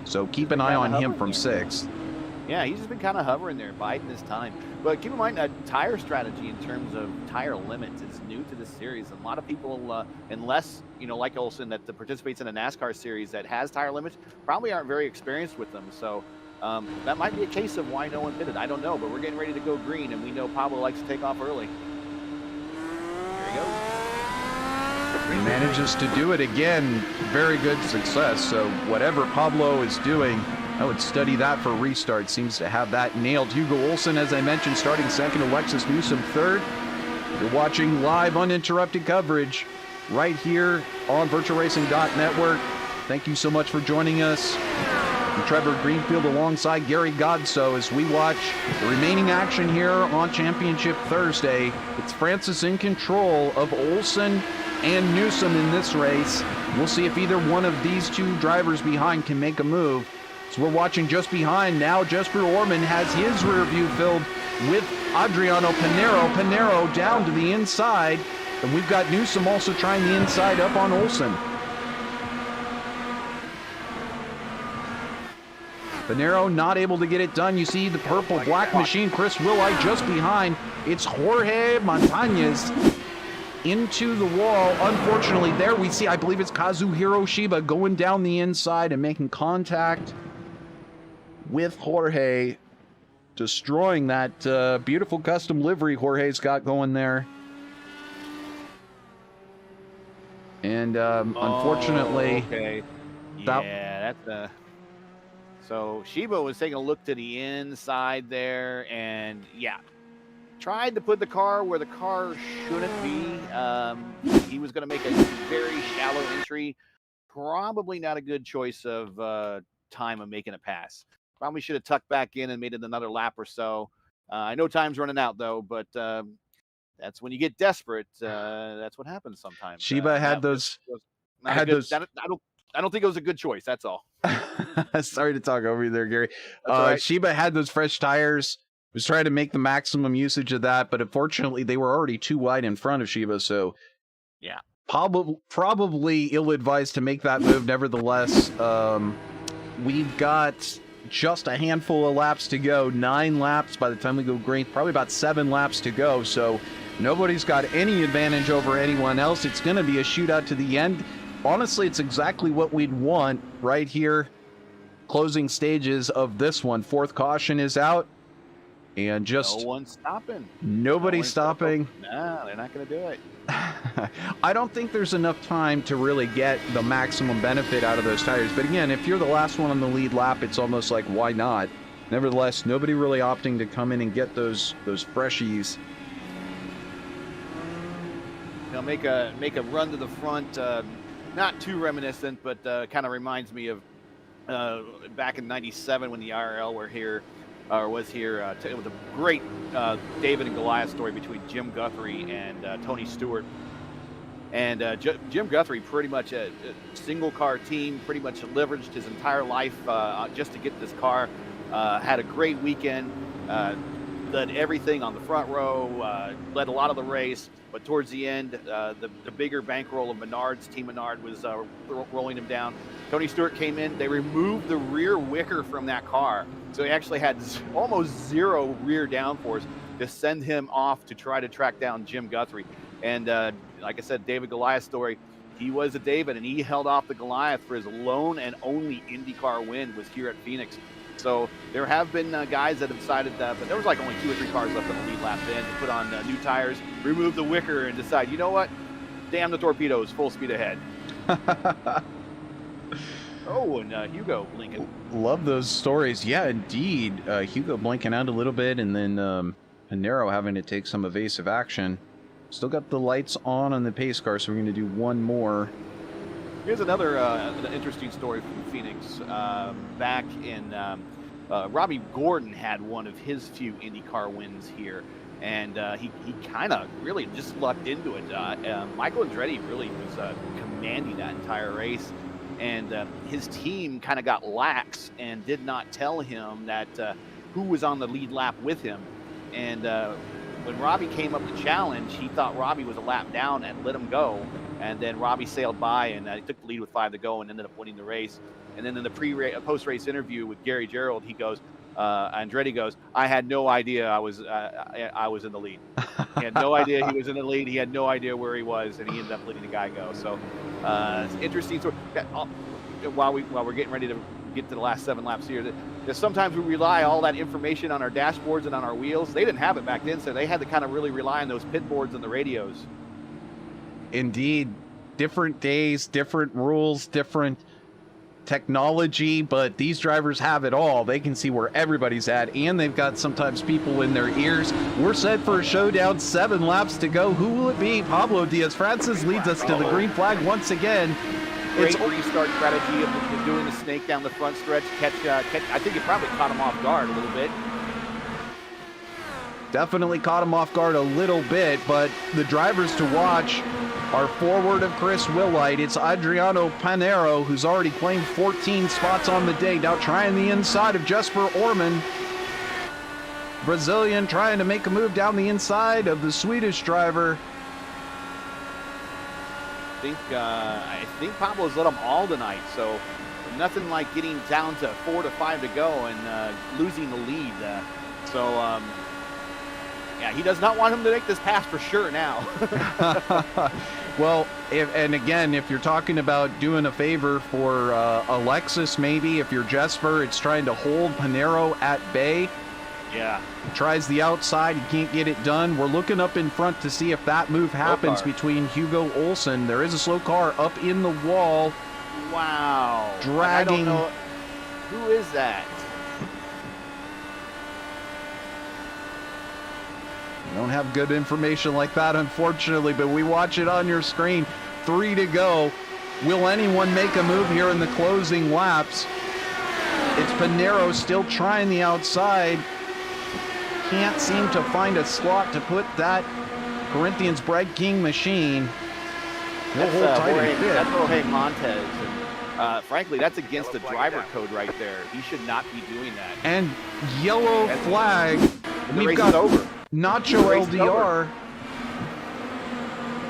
So keep an eye on him from 6th. Yeah, he's just been kind of hovering there, biding his time. But keep in mind, tire strategy in terms of tire limits is new to this series. And a lot of people, unless, like Olsen, that participates in a NASCAR series that has tire limits, probably aren't very experienced with them. So that might be a case of why no one pitted. I don't know, but we're getting ready to go green, and we know Pablo likes to take off early. Here he goes. He manages to do it again. Very good success. So whatever Pablo is doing, I would study that for restart. Seems to have that nailed. Hugo Olsen, as I mentioned, starting 2nd. Alexis Newsom 3rd. You're watching live uninterrupted coverage right here on VirtualRacing.Network. Thank you so much for joining us. I'm Trevor Greenfield alongside Gary Godso as we watch the remaining action here on Championship Thursday. It's Francis in control of Olsen and Newsom in this race. We'll see if either one of these two drivers behind can make a move. So we're watching just behind now. Jesper Orman has his rear view filled with Adriano Pinero. Pinero down to the inside. And we've got Newsom also trying the inside up on Olsen. Pinero not able to get it done. You see the purple-black machine, Chris Willite just behind. It's Jorge Montañez into the wall. Unfortunately, there we see, I believe it's Kazuhiro Shiba going down the inside and making contact with Jorge, destroying that beautiful custom livery Jorge's got going there. And unfortunately, okay. Yeah, that's so Shiba was taking a look to the inside there, and yeah, tried to put the car where the car shouldn't be. He was going to make a very shallow entry. Probably not a good choice of time of making a pass. Probably should have tucked back in and made it another lap or so. I know time's running out though, but that's when you get desperate. That's what happens sometimes. Shiba had those. I don't think it was a good choice. That's all. Sorry to talk over you there, Gary. Right. Shiba had those fresh tires. Was trying to make the maximum usage of that, but unfortunately they were already too wide in front of Shiba. So yeah, probably ill-advised to make that move. Nevertheless, we've got just a handful of laps to go. 9 laps by the time we go green. Probably about 7 laps to go. So nobody's got any advantage over anyone else. It's going to be a shootout to the end. Honestly, it's exactly what we'd want right here. Closing stages of this one. 4th caution is out. And just no one's stopping. Nobody's stopping. No, they're not going to do it. I don't think there's enough time to really get the maximum benefit out of those tires. But again, if you're the last one on the lead lap, it's almost like, why not? Nevertheless, nobody really opting to come in and get those freshies. Make a run to the front. Not too reminiscent, but kind of reminds me of back in '97 when the IRL was here. It was a great David and Goliath story between Jim Guthrie and Tony Stewart. And Jim Guthrie, pretty much a single car team, pretty much leveraged his entire life just to get this car. Had a great weekend, led everything on the front row, led a lot of the race. But towards the end, the bigger bankroll of Menard's, Team Menard, was rolling him down. Tony Stewart came in. They removed the rear wicker from that car. So he actually had almost 0 rear downforce to send him off to try to track down Jim Guthrie. And like I said, David Goliath story, he was a David, and he held off the Goliath for his lone and only IndyCar win was here at Phoenix. So there have been guys that have decided that, but there was like only 2 or 3 cars left on the lead lap then to put on new tires, remove the wicker, and decide, you know what? Damn the torpedoes, full speed ahead. Oh, and Hugo blinking. Love those stories. Yeah, indeed. Hugo blinking out a little bit, and then Pinero having to take some evasive action. Still got the lights on the pace car, so we're going to do one more. Here's another interesting story from Phoenix. Back in Robbie Gordon had one of his few IndyCar wins here, and he kind of really just lucked into it. Michael Andretti really was commanding that entire race, and his team kind of got lax and did not tell him that who was on the lead lap with him. And when Robbie came up to challenge, he thought Robbie was a lap down and let him go. And then Robbie sailed by and he took the lead with 5 to go and ended up winning the race. And then in the post-race interview with Gary Gerald, he goes, Andretti goes, I had no idea I was in the lead. He had no idea he was in the lead. He had no idea where he was, and he ended up letting the guy go. So it's interesting. So while we're getting ready to get to the last 7 laps here, that sometimes we rely all that information on our dashboards and on our wheels. They didn't have it back then, so they had to kind of really rely on those pit boards and the radios. Indeed, different days, different rules, different technology, but these drivers have it all. They can see where everybody's at, and they've got sometimes people in their ears. We're set for a showdown, 7 laps to go. Who will it be? Pablo Diaz-Francis leads us to the green flag once again. Great restart strategy of doing the snake down the front stretch. Catch. I think it probably caught him off guard a little bit. Definitely caught him off guard a little bit, but the drivers to watch are forward of Chris Willite. It's Adriano Panero, who's already claimed 14 spots on the day, now trying the inside of Jesper Orman. Brazilian trying to make a move down the inside of the Swedish driver. I think Pablo's let them all tonight, so nothing like getting down to 4 to 5 to go and losing the lead. Yeah, he does not want him to make this pass for sure now. Well, if you're talking about doing a favor for Alexis, maybe if you're Jesper, it's trying to hold Panero at bay. Yeah. Tries the outside, he can't get it done. We're looking up in front to see if that move happens between Hugo Olsen. There is a slow car up in the wall. Wow. Dragging. I don't know. Who is that? I don't have good information like that, unfortunately, but we watch it on your screen. 3 to go. Will anyone make a move here in the closing laps? It's Panero still trying the outside. Can't seem to find a slot to put that Corinthians Bread King machine. That's Jorge Montez. And, frankly, that's against the driver code right there. He should not be doing that. And yellow flag. And the race is over. Nacho LDR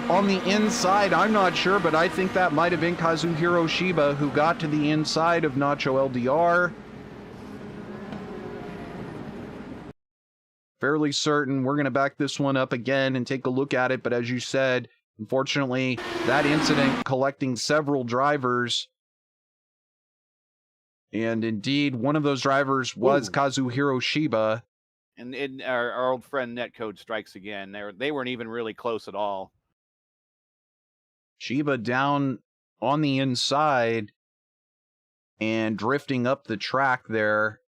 on the inside. I'm not sure, but I think that might have been Kazuhiro Shiba who got to the inside of Nacho LDR. Fairly certain. We're going to back this one up again and take a look at it, but as you said, unfortunately, that incident collecting several drivers. And indeed, one of those drivers was Kazuhiro Shiba. And our old friend Netcode strikes again. They weren't even really close at all. Shiba down on the inside and drifting up the track there.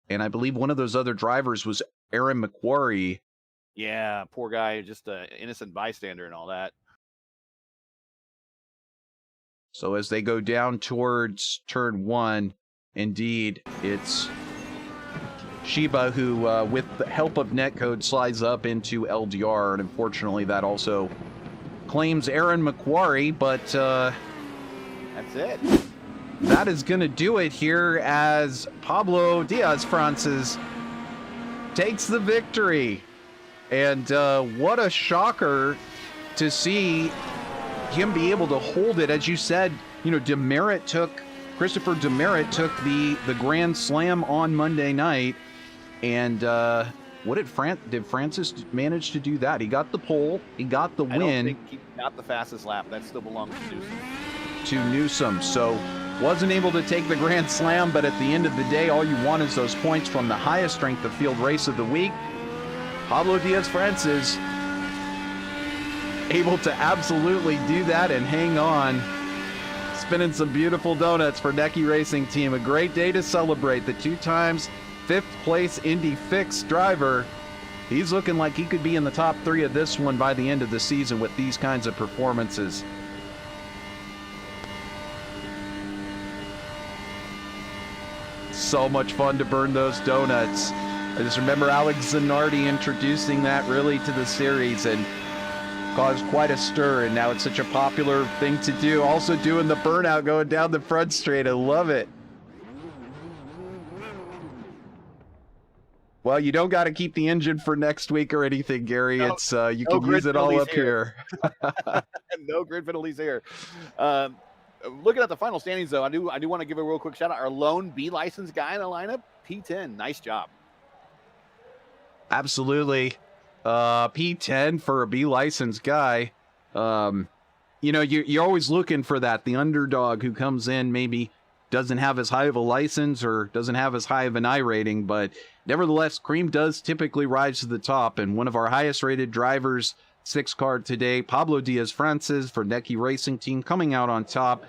And I believe one of those other drivers was Aaron McQuarrie. Yeah, poor guy, just an innocent bystander and all that. So as they go down towards turn 1, indeed, it's Shiba who, with the help of Netcode, slides up into LDR, and unfortunately that also claims Aaron McQuarrie, but that's it. That is going to do it here as Pablo Diaz-Francis takes the victory. And what a shocker to see him be able to hold it. As you said, you know, Christopher Demerit took the Grand Slam on Monday night. And what did Francis manage to do that? He got the pole, he got the win. I don't think he got the fastest lap. That still belongs to Newsom. So wasn't able to take the Grand Slam, but at the end of the day, all you want is those points from the highest strength of field race of the week. Pablo Diaz-Francis able to absolutely do that and hang on. Spinning some beautiful donuts for Necky Racing Team. A great day to celebrate the 2 times 5th place Indy Fixed driver. He's looking like he could be in the top 3 of this one by the end of the season with these kinds of performances. So much fun to burn those donuts. I just remember Alex Zanardi introducing that really to the series, and caused quite a stir, and now it's such a popular thing to do. Also doing the burnout going down the front straight. I love it. Well, you don't got to keep the engine for next week or anything, Gary. No, it's you can use it all up here. No grid penalties here. Looking at the final standings, though, I do want to give a real quick shout out. Our lone B license guy in the lineup, P10. Nice job. Absolutely. P10 for a B license guy. You know, you're always looking for that, the underdog who comes in, maybe doesn't have as high of a license or doesn't have as high of an I rating, but nevertheless, cream does typically rise to the top. And one of our highest rated drivers, 6 card today, Pablo Diaz-Francis for Necky Racing Team, coming out on top.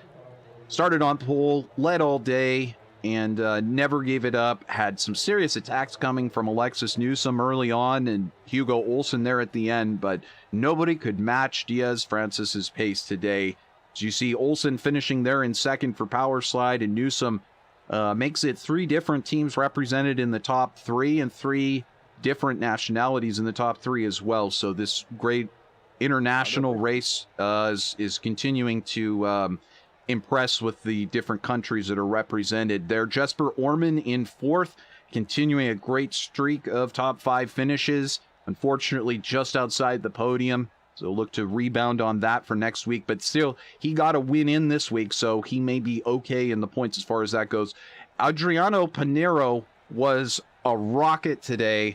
Started on pole, led all day, and never gave it up. Had some serious attacks coming from Alexis Newsom early on and Hugo Olsen there at the end, but nobody could match Diaz-Francis's pace today. As you see, Olsen finishing there in second for Power Slide, and Newsom makes it 3 different teams represented in the top 3 and 3 different nationalities in the top 3 as well. So this great international race is continuing to impress with the different countries that are represented there. Jesper Orman in 4th, continuing a great streak of top 5 finishes. Unfortunately, just outside the podium. So look to rebound on that for next week. But still, he got a win in this week, so he may be okay in the points as far as that goes. Adriano Pinero was a rocket today.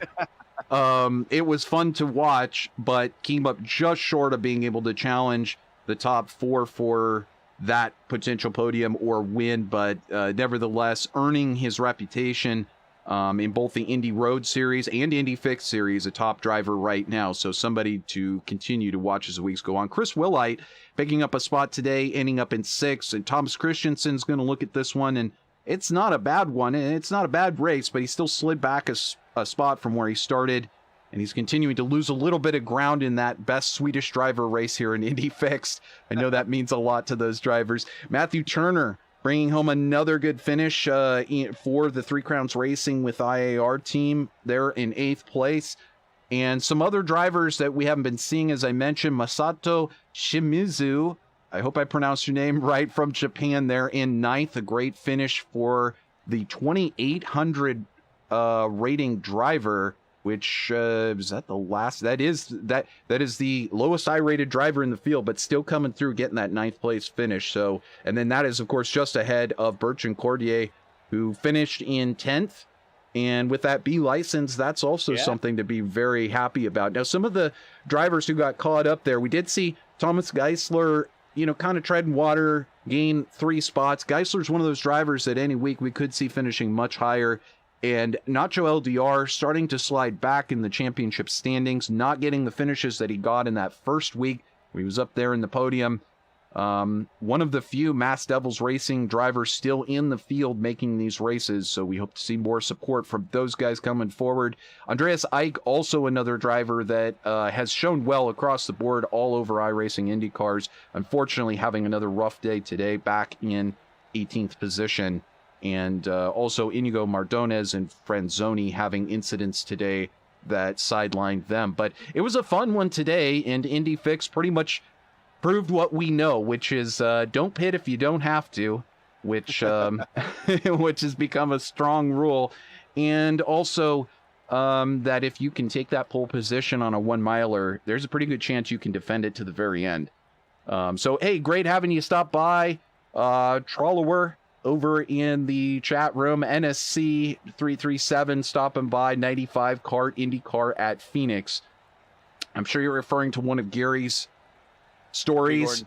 It was fun to watch, but came up just short of being able to challenge the top 4 for that potential podium or win. But nevertheless, earning his reputation in both the Indy Road Series and Indy Fixed Series, a top driver right now. So somebody to continue to watch as the weeks go on. Chris Willite picking up a spot today, ending up in 6th. And Thomas Christensen's going to look at this one, and it's not a bad one. And it's not a bad race, but he still slid back a spot from where he started. And he's continuing to lose a little bit of ground in that best Swedish driver race here in Indy Fixed. I know that means a lot to those drivers. Matthew Turner bringing home another good finish for the Three Crowns Racing with IAR team there in 8th place. And some other drivers that we haven't been seeing, as I mentioned, Masato Shimizu, I hope I pronounced your name right, from Japan there in 9th. A great finish for the 2,800 rating driver, which is that the last? That is the lowest I-rated driver in the field, but still coming through, getting that 9th place finish. So, and then that is of course just ahead of Bertrand Cordier, who finished in 10th. And with that B license, that's also something to be very happy about. Now, some of the drivers who got caught up there, we did see Thomas Geisler, you know, kind of treading water, gain 3 spots. Geisler's one of those drivers that any week we could see finishing much higher. And Nacho LDR starting to slide back in the championship standings, not getting the finishes that he got in that first week where he was up there in the podium. One of the few Mass Devils Racing drivers still in the field making these races, so we hope to see more support from those guys coming forward. Andreas Eick, also another driver that has shown well across the board all over iRacing IndyCars. Unfortunately, having another rough day today, back in 18th position. And also Inigo Mardones and Franzoni having incidents today that sidelined them. But it was a fun one today, and Indy Fix pretty much proved what we know, which is don't pit if you don't have to, which which has become a strong rule. And also that if you can take that pole position on a 1-miler, there's a pretty good chance you can defend it to the very end. So, hey, great having you stop by. Trawler over in the chat room, NSC 337 stopping by, 95 kart IndyCar at Phoenix. I'm sure you're referring to one of Gary's stories.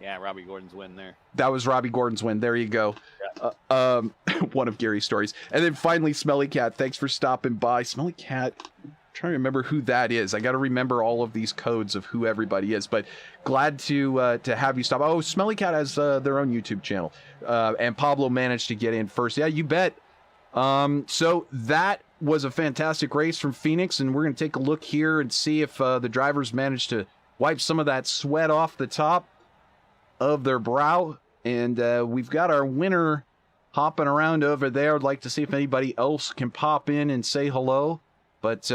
Robbie Gordon's win there. That was Robbie Gordon's win. There you go. Yeah. One of Gary's stories. And then finally, Smelly Cat, thanks for stopping by. Smelly Cat, I'm trying to remember who that is. I got to remember all of these codes of who everybody is, but glad to have you stop. Oh, Smelly Cat has their own YouTube channel. And Pablo managed to get in first. Yeah, you bet. So that was a fantastic race from Phoenix, and we're going to take a look here and see if the drivers managed to wipe some of that sweat off the top of their brow. And we've got our winner hopping around over there. I'd like to see if anybody else can pop in and say hello. But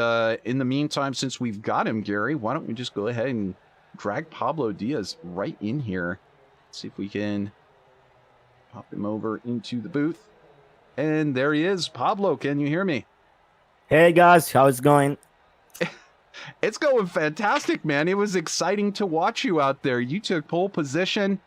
in the meantime, since we've got him, Gary, why don't we just go ahead and drag Pablo Diaz right in here. Let's see if we can pop him over into the booth. And there he is. Pablo, can you hear me? Hey guys, how's it going? It's going fantastic, man. It was exciting to watch you out there. You took pole position.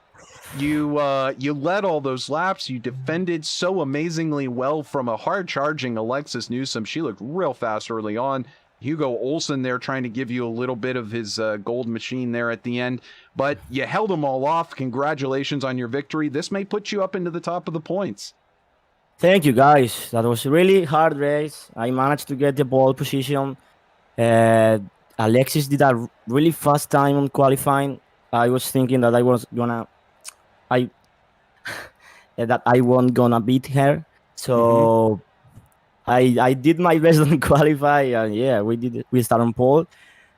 You led all those laps. You defended so amazingly well from a hard-charging Alexis Newsom. She looked real fast early on. Hugo Olsen there trying to give you a little bit of his gold machine there at the end. But you held them all off. Congratulations on your victory. This may put you up into the top of the points. Thank you guys. That was a really hard race. I managed to get the pole position. Alexis did a really fast time on qualifying. I was thinking that I that I wasn't gonna beat her. So I did my best on qualify. Yeah, we started on pole.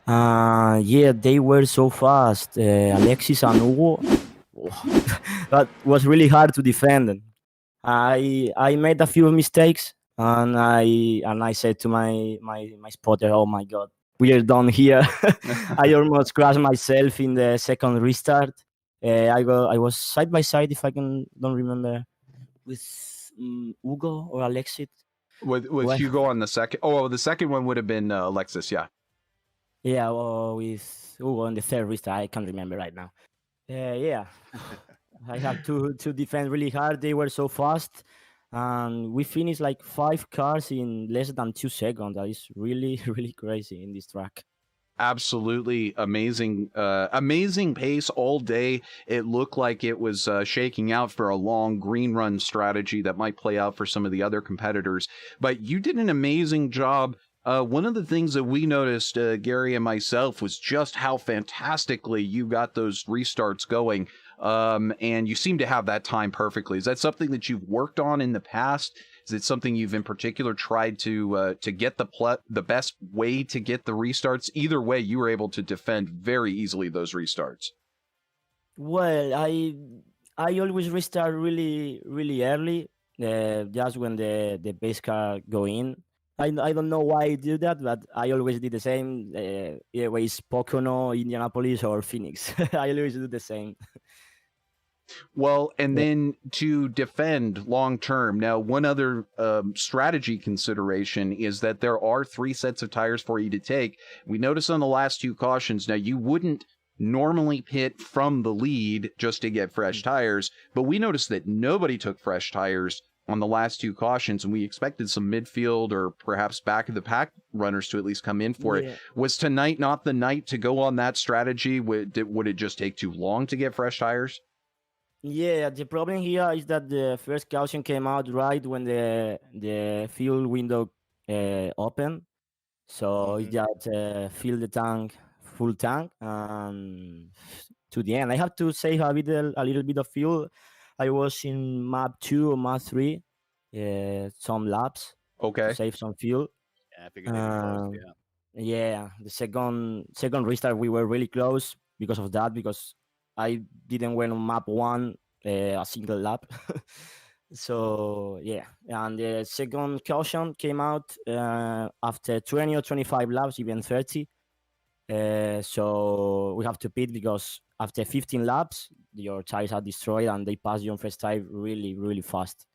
Yeah, they were so fast. Alexis and Hugo. That was really hard to defend. I made a few mistakes, and I said to my spotter, "Oh my God, we are done here." I almost crashed myself in the second restart. I was side by side, if I don't remember, with Hugo or Alexis. With Well, Hugo on the second. Oh, the second one would have been Alexis, yeah. Yeah, well, with Hugo on the third restart, I can't remember right now. Yeah. I had to defend really hard. They were so fast, and we finished like 5 cars in less than 2 seconds. That is really really crazy in this track. Absolutely amazing, amazing pace all day. It looked like it was shaking out for a long green run strategy that might play out for some of the other competitors. But you did an amazing job. One of the things that we noticed, Gary and myself, was just how fantastically you got those restarts going. And you seem to have that time perfectly. Is that something that you've worked on in the past? Is it something you've in particular tried to get the best way to get the restarts? Either way, you were able to defend very easily those restarts. Well, I always restart really really early, just when the base car go in. I don't know why I do that, but I always did the same. Either way, it's Pocono, Indianapolis, or Phoenix. I always do the same. Well, and Yeah. then to defend long term. Now, one other strategy consideration is that there are 3 sets of tires for you to take. We noticed on the last 2 cautions, now you wouldn't normally pit from the lead just to get fresh tires, but we noticed that nobody took fresh tires on the last 2 cautions, and we expected some midfield or perhaps back of the pack runners to at least come in for Yeah. it. Was tonight not the night to go on that strategy? Would it just take too long to get fresh tires? Yeah, the problem here is that the first caution came out right when the fuel window opened. So it just filled the tank, full tank, and to the end. I have to save a little bit of fuel. I was in map 2 or map 3, some laps to Okay. save some fuel. Yeah, I figured they'd be close. Um, Yeah. yeah, the second restart we were really close because of that, because I didn't win on map 1 a single lap. So yeah, and the second caution came out after 20 or 25 laps, even 30. So we have to pit because after 15 laps, your tires are destroyed and they pass you on first tire really, really fast.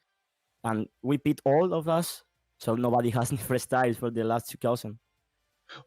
And we pit all of us, so nobody has any fresh tires for the last 2,000.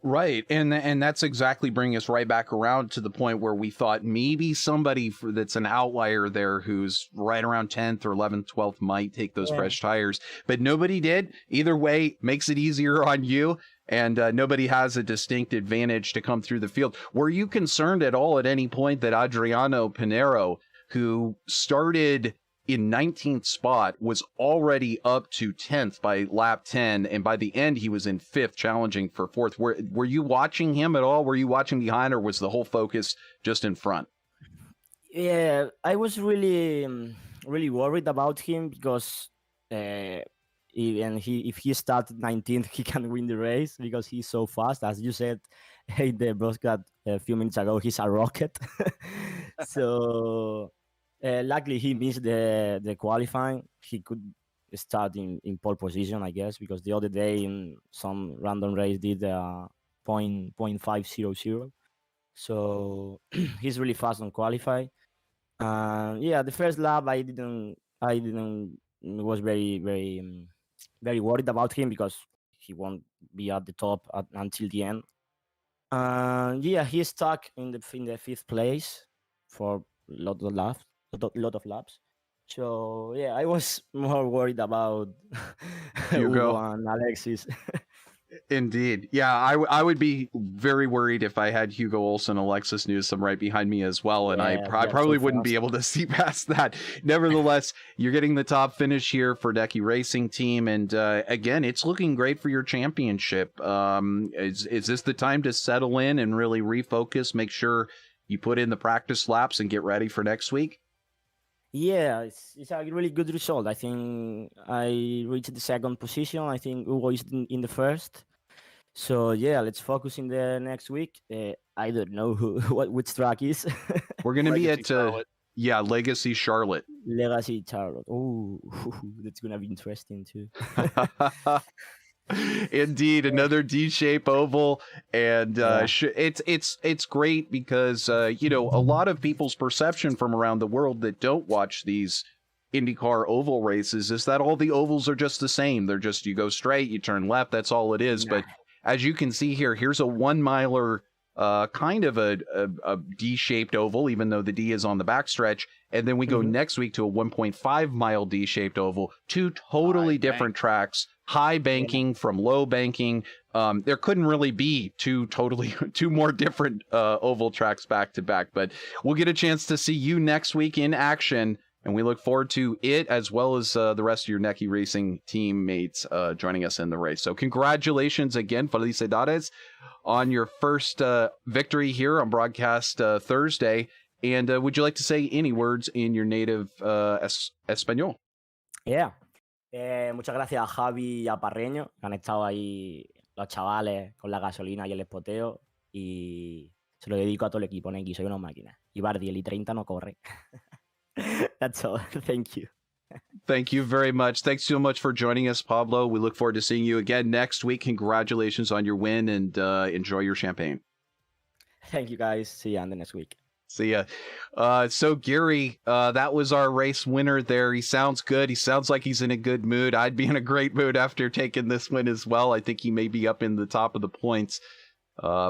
Right, and that's exactly bringing us right back around to the point where we thought maybe somebody that's an outlier there who's right around 10th or 11th, 12th might take those fresh tires, but nobody did. Either way, makes it easier on you, and nobody has a distinct advantage to come through the field. Were you concerned at all at any point that Adriano Pinero, who started in 19th spot, was already up to 10th by lap 10, and by the end he was in 5th challenging for 4th? Were you watching him at all? Were you watching behind, or was the whole focus just in front? Yeah, I was really really worried about him because if he started 19th, he can win the race because he's so fast. As you said in the broadcast a few minutes ago, he's a rocket. So luckily he missed the qualifying. He could start in pole position, I guess, because the other day in some random race did 0.500. So he's really fast on qualify. Yeah, the first lap I didn't was very worried about him because he won't be at the top until the end. Yeah, he's stuck in the fifth place for lot of laps. So yeah, I was more worried about Hugo Hugo. and Alexis. Indeed. Yeah, I would be very worried if I had Hugo Olsen, Alexis Newsom right behind me as well, and I Yeah, they are so probably wouldn't be fast. able to see past that. Nevertheless, you're getting the top finish here for iRacing team, and again, it's looking great for your championship. Is this the time to settle in and really refocus, make sure you put in the practice laps and get ready for next week? Yeah, it's a really good result. I think I reached the second position. I think Hugo is in the first. So yeah, let's focus in the next week. I don't know which track is. We're going to be Legacy at Charlotte. Legacy Charlotte. Legacy Charlotte. Oh, that's gonna be interesting too. Indeed, another D-shape oval, and Yeah. it's great because a lot of people's perception from around the world that don't watch these IndyCar oval races is that all the ovals are just the same. They're just you go straight, you turn left. That's all it is. Nah. But as you can see here, here's a 1 miler. Kind of a D-shaped oval, even though the D is on the backstretch. And then we go next week to a 1.5 mile D-shaped oval, two totally different tracks, high banking from low banking. There couldn't really be two more different oval tracks back to back, but we'll get a chance to see you next week in action. And we look forward to it as well as the rest of your iRacing teammates joining us in the race. So congratulations again, felicidades, on your first victory here on Broadcast Thursday. And would you like to say any words in your native Espanol? Yeah. Muchas gracias a Javi y a Parreño, que han estado ahí los chavales con la gasolina y el espoteo. Y se lo dedico a todo el equipo, Neki, soy una máquina. Y Bardi, el I-30 no corre. That's all. Thank you. Thank you very much. Thanks so much for joining us, Pablo. We look forward to seeing you again next week. Congratulations on your win and enjoy your champagne. Thank you, guys. See you on the next week. See ya. So Gary, that was our race winner there. He sounds good. He sounds like he's in a good mood. I'd be in a great mood after taking this win as well. I think he may be up in the top of the points.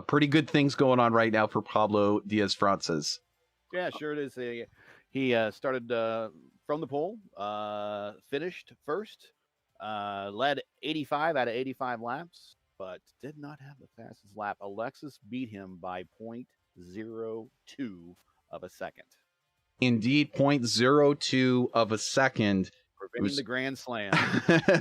Pretty good things going on right now for Pablo Diaz-Frances. Yeah, sure it is. He started from the pole, finished first, led 85 out of 85 laps, but did not have the fastest lap. Alexis beat him by 0.02 of a second. Indeed, 0.02 of a second. Preventing the Grand Slam.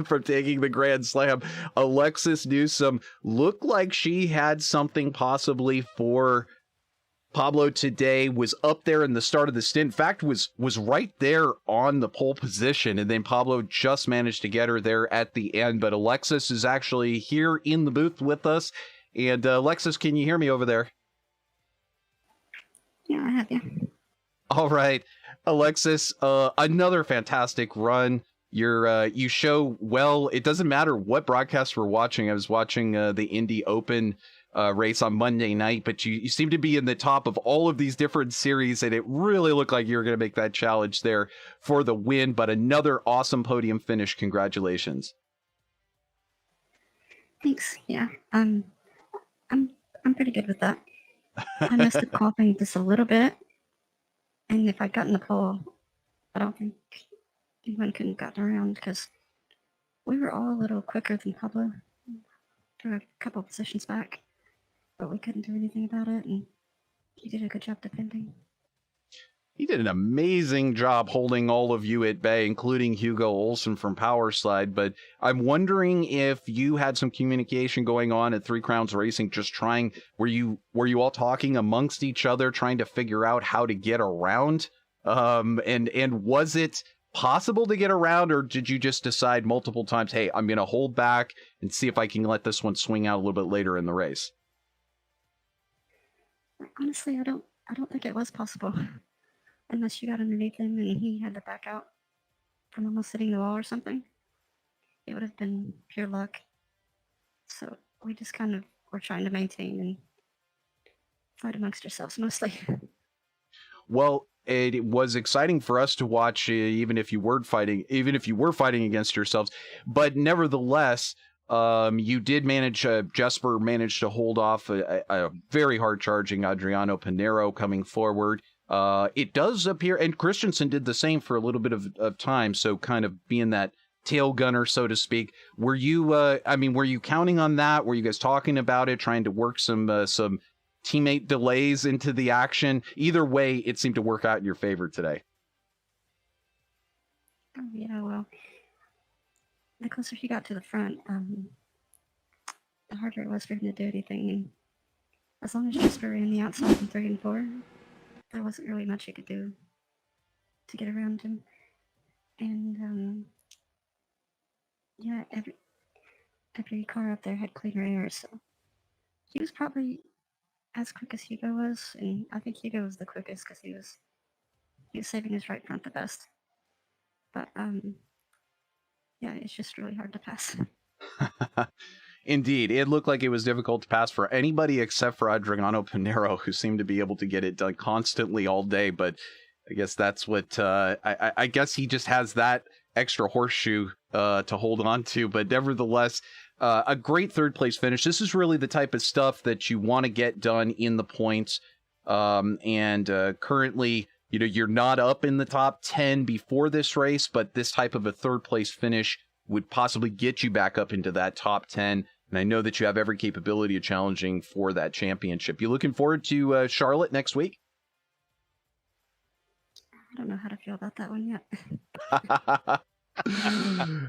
From taking the Grand Slam. Alexis Newsom looked like she had something possibly for Pablo today, was up there in the start of the stint. In fact, was right there on the pole position, and then Pablo just managed to get her there at the end. But Alexis is actually here in the booth with us. And Alexis, can you hear me over there? Yeah, I have you. All right, Alexis, another fantastic run. You show well. It doesn't matter what broadcast we're watching. I was watching the Indy Open race on Monday night, but you seem to be in the top of all of these different series, and it really looked like you were going to make that challenge there for the win. But another awesome podium finish. Congratulations. Thanks. Yeah. I'm pretty good with that. I messed up qualifying just a little bit, and if I'd gotten the pole, I don't think anyone could have gotten around because we were all a little quicker than Pablo. Threw a couple positions back, but we couldn't do anything about it, and he did a good job defending. He did an amazing job holding all of you at bay, including Hugo Olsen from Powerslide. But I'm wondering if you had some communication going on at Three Crowns Racing, just trying, were you all talking amongst each other, trying to figure out how to get around? And was it possible to get around, or did you just decide multiple times, hey, I'm going to hold back and see if I can let this one swing out a little bit later in the race? Honestly, I don't think it was possible. Unless you got underneath him and he had to back out from almost hitting the wall or something. It would have been pure luck. So we just kind of were trying to maintain and fight amongst yourselves mostly. Well, it was exciting for us to watch, even if you were fighting against yourselves. But nevertheless, you did manage. Jesper managed to hold off a very hard charging Adriano Pinero coming forward. It does appear, and Christensen did the same for a little bit of time. So kind of being that tail gunner, so to speak. Were you? Were you counting on that? Were you guys talking about it, trying to work some teammate delays into the action? Either way, it seemed to work out in your favor today. Oh, yeah, well, the closer he got to the front, the harder it was for him to do anything. And as long as Jesper ran the outside in 3 and 4, there wasn't really much he could do to get around him. And yeah, every car up there had cleaner air, so he was probably as quick as Hugo was, and I think Hugo was the quickest because he was saving his right front the best. But yeah, it's just really hard to pass. Indeed, it looked like it was difficult to pass for anybody except for Adriano Pinero, who seemed to be able to get it done constantly all day. But I guess that's what I guess he just has that extra horseshoe to hold on to. But nevertheless, a great third place finish. This is really the type of stuff that you want to get done in the points. And currently, you're not up in the top 10 before this race, but this type of a third place finish would possibly get you back up into that top 10. And I know that you have every capability of challenging for that championship. You looking forward to Charlotte next week? I don't know how to feel about that one yet.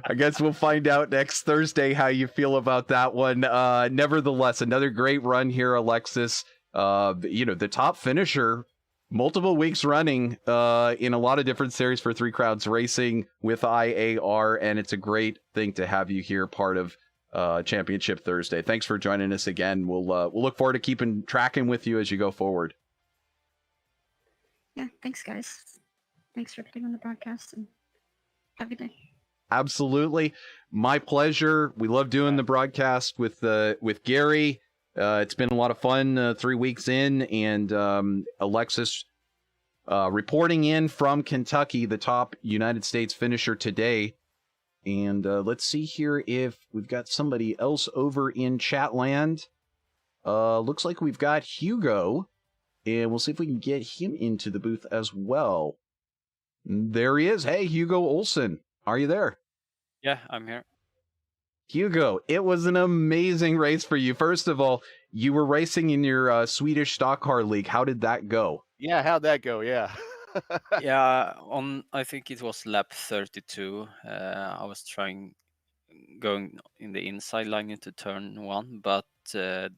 I guess we'll find out next Thursday how you feel about that one. Nevertheless, another great run here, Alexis. The top finisher multiple weeks running in a lot of different series for Three Crowds Racing with IAR, and it's a great thing to have you here, part of Championship Thursday. Thanks for joining us again. We'll look forward to tracking with you as you go forward. Yeah, thanks, guys. Thanks for putting on the broadcast, and have a good day. Absolutely. My pleasure. We love doing the broadcast with Gary. It's been a lot of fun 3 weeks in, and Alexis reporting in from Kentucky, the top United States finisher today. And let's see here if we've got somebody else over in Chatland. Looks like we've got Hugo, and we'll see if we can get him into the booth as well. There he is. Hey, Hugo Olsen. Are you there? Yeah, I'm here. Hugo, it was an amazing race for you. First of all, you were racing in your Swedish stock car league. How did that go? Yeah, how'd that go? Yeah. Yeah, I think it was lap 32. I was going in the inside line into turn 1, but the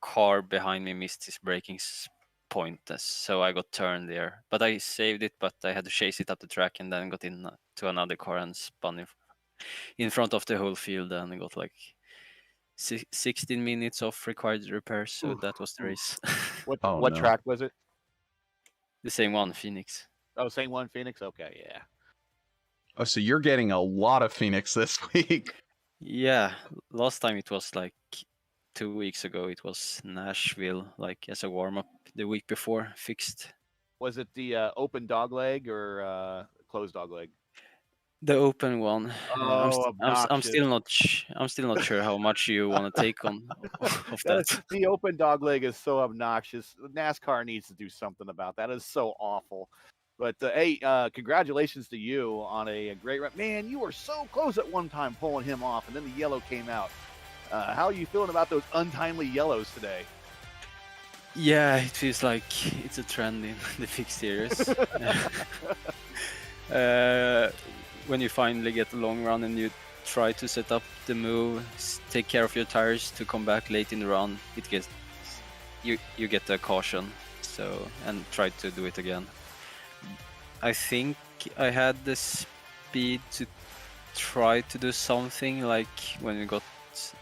car behind me missed his braking point, so I got turned there. But I saved it, but I had to chase it up the track and then got in to another car and spun in front of the whole field, and I got like 16 minutes of required repairs, so that was the race. What track was it? The same one, Phoenix. Oh, same one, Phoenix? Okay, yeah. Oh, so you're getting a lot of Phoenix this week. Yeah, last time it was like 2 weeks ago. It was Nashville, like as a warm-up. The week before, fixed. Was it the open dogleg or closed dogleg? The open one. Oh, I'm still not sure how much you want to take on of that. The open dogleg is so obnoxious. NASCAR needs to do something about that. It's so awful. But hey, congratulations to you on a great run. Man, you were so close at one time pulling him off, and then the yellow came out. How are you feeling about those untimely yellows today? Yeah, it feels like it's a trend in the fixed series. When you finally get a long run and you try to set up the move, take care of your tires to come back late in the run, you get a caution. So, and try to do it again. I think I had the speed to try to do something like when we got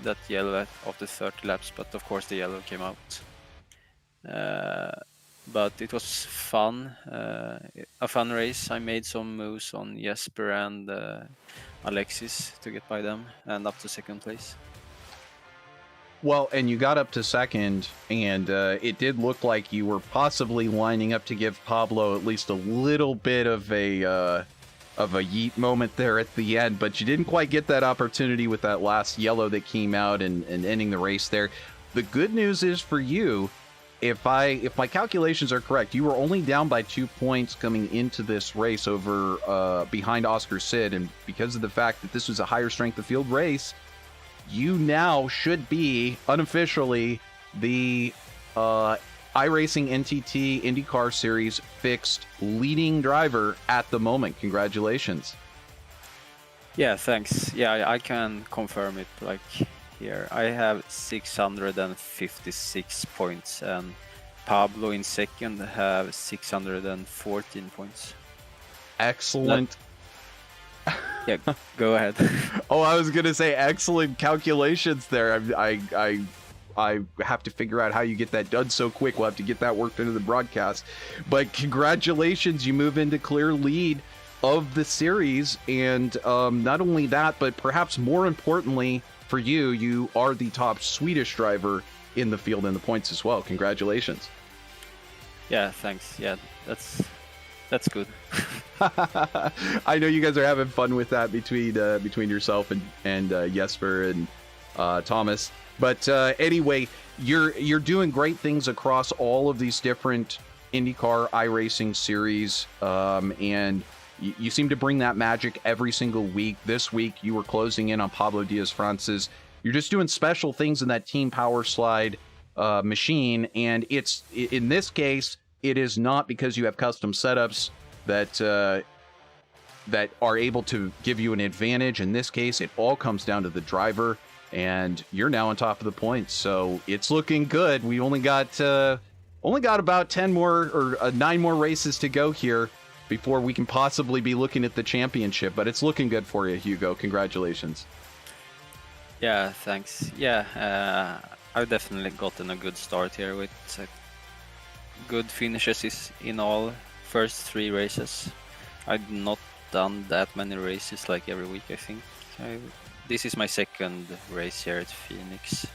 that yellow after 30 laps, but of course the yellow came out. But it was fun, a fun race. I made some moves on Jesper and Alexis to get by them and up to second place. Well, and you got up to second, and it did look like you were possibly lining up to give Pablo at least a little bit of a yeet moment there at the end, but you didn't quite get that opportunity with that last yellow that came out and ending the race there. The good news is for you, if my calculations are correct, you were only down by 2 points coming into this race over behind Oscar Sid, and because of the fact that this was a higher strength of field race, you now should be unofficially the iRacing NTT IndyCar Series FIXED leading driver at the moment. Congratulations. Yeah, thanks. Yeah, I can confirm it. Like here, I have 656 points, and Pablo in second have 614 points. Excellent. Yeah, go ahead. Oh, I was gonna say excellent calculations there. I have to figure out how you get that done so quick. We'll have to get that worked into the broadcast. But congratulations, you move into clear lead of the series, and not only that, but perhaps more importantly for you, you are the top Swedish driver in the field in the points as well. Congratulations. Yeah, thanks. Yeah, that's good. I know you guys are having fun with that between yourself and Jesper and Thomas. But anyway, you're doing great things across all of these different IndyCar iRacing series, and you seem to bring that magic every single week. This week, you were closing in on Pablo Diaz-France's. You're just doing special things in that Team Power Slide machine, and it's in this case, it is not because you have custom setups that are able to give you an advantage. In this case, it all comes down to the driver, and you're now on top of the points, so it's looking good. We only got about 10 more or 9 more races to go here before we can possibly be looking at the championship, but it's looking good for you, Hugo. Congratulations. Yeah, thanks. Yeah, I've definitely gotten a good start here with good finishes in all first 3 races. I've not done that many races like every week, I think. This is my second race here at Phoenix,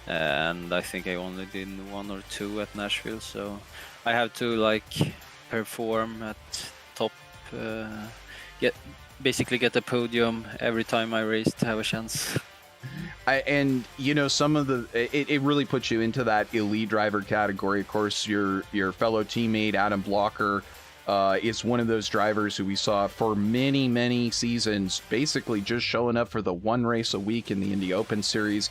and I think I only did 1 or 2 at Nashville, so I have to like perform at top, get the podium every time I race to have a chance. And you know, some of it really puts you into that elite driver category. Of course, your fellow teammate Adam Blocker is one of those drivers who we saw for many seasons, basically just showing up for the 1 race a week in the Indy Open Series,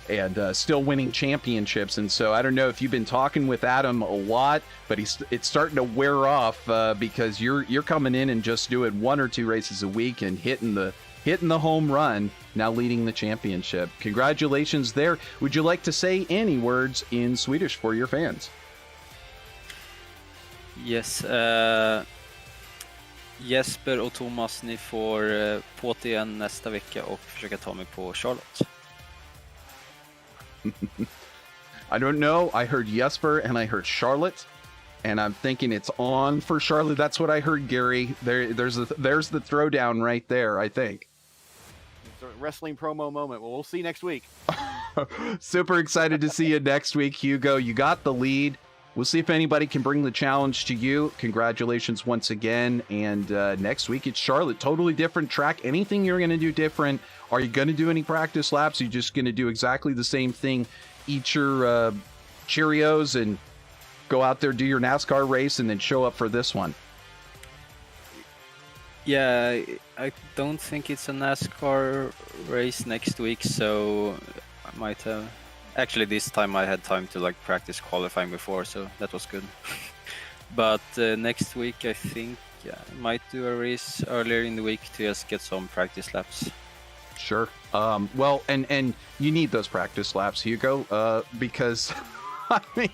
and still winning championships. And so I don't know if you've been talking with Adam a lot, but it's starting to wear off because you're coming in and just doing 1 or 2 races a week and hitting the home run, now leading the championship. Congratulations there. Would you like to say any words in Swedish for your fans? Yes, Jesper och Thomas, ni får på till igen nästa vecka och försöka ta mig på Charlotte. I don't know. I heard Jesper and I heard Charlotte, and I'm thinking it's on for Charlotte. That's what I heard, Gary. There's the throwdown right there, I think. It's a wrestling promo moment. Well, we'll see you next week. Super excited to see you next week, Hugo. You got the lead. We'll see if anybody can bring the challenge to you. Congratulations once again. And next week it's Charlotte. Totally different track. Anything you're going to do different? Are you going to do any practice laps? Are you just going to do exactly the same thing? Eat your Cheerios and go out there, do your NASCAR race, and then show up for this one? Yeah, I don't think it's a NASCAR race next week, so I might have... Actually, this time I had time to like practice qualifying before, so that was good. But next week, I think I might do a race earlier in the week to just get some practice laps. Sure. Well, and you need those practice laps, Hugo, because I mean,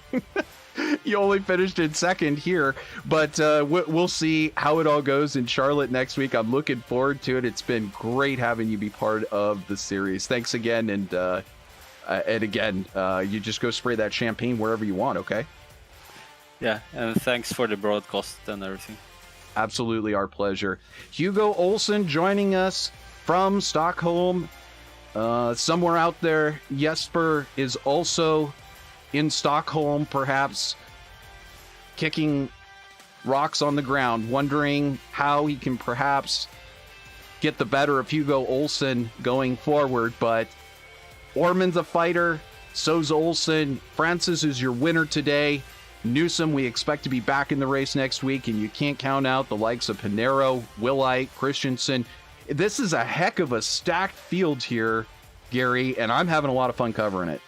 you only finished in second here, but we'll see how it all goes in Charlotte next week. I'm looking forward to it. It's been great having you be part of the series. Thanks again, and again, you just go spray that champagne wherever you want, okay? Yeah, and thanks for the broadcast and everything. Absolutely our pleasure. Hugo Olsen joining us from Stockholm, Somewhere out there, Jesper is also in Stockholm, perhaps kicking rocks on the ground, wondering how he can perhaps get the better of Hugo Olsen going forward. But Orman's a fighter, so's Olsen. Francis is your winner today. Newsom, we expect to be back in the race next week, and you can't count out the likes of Pinero, Willite, Christensen. This is a heck of a stacked field here, Gary, and I'm having a lot of fun covering it.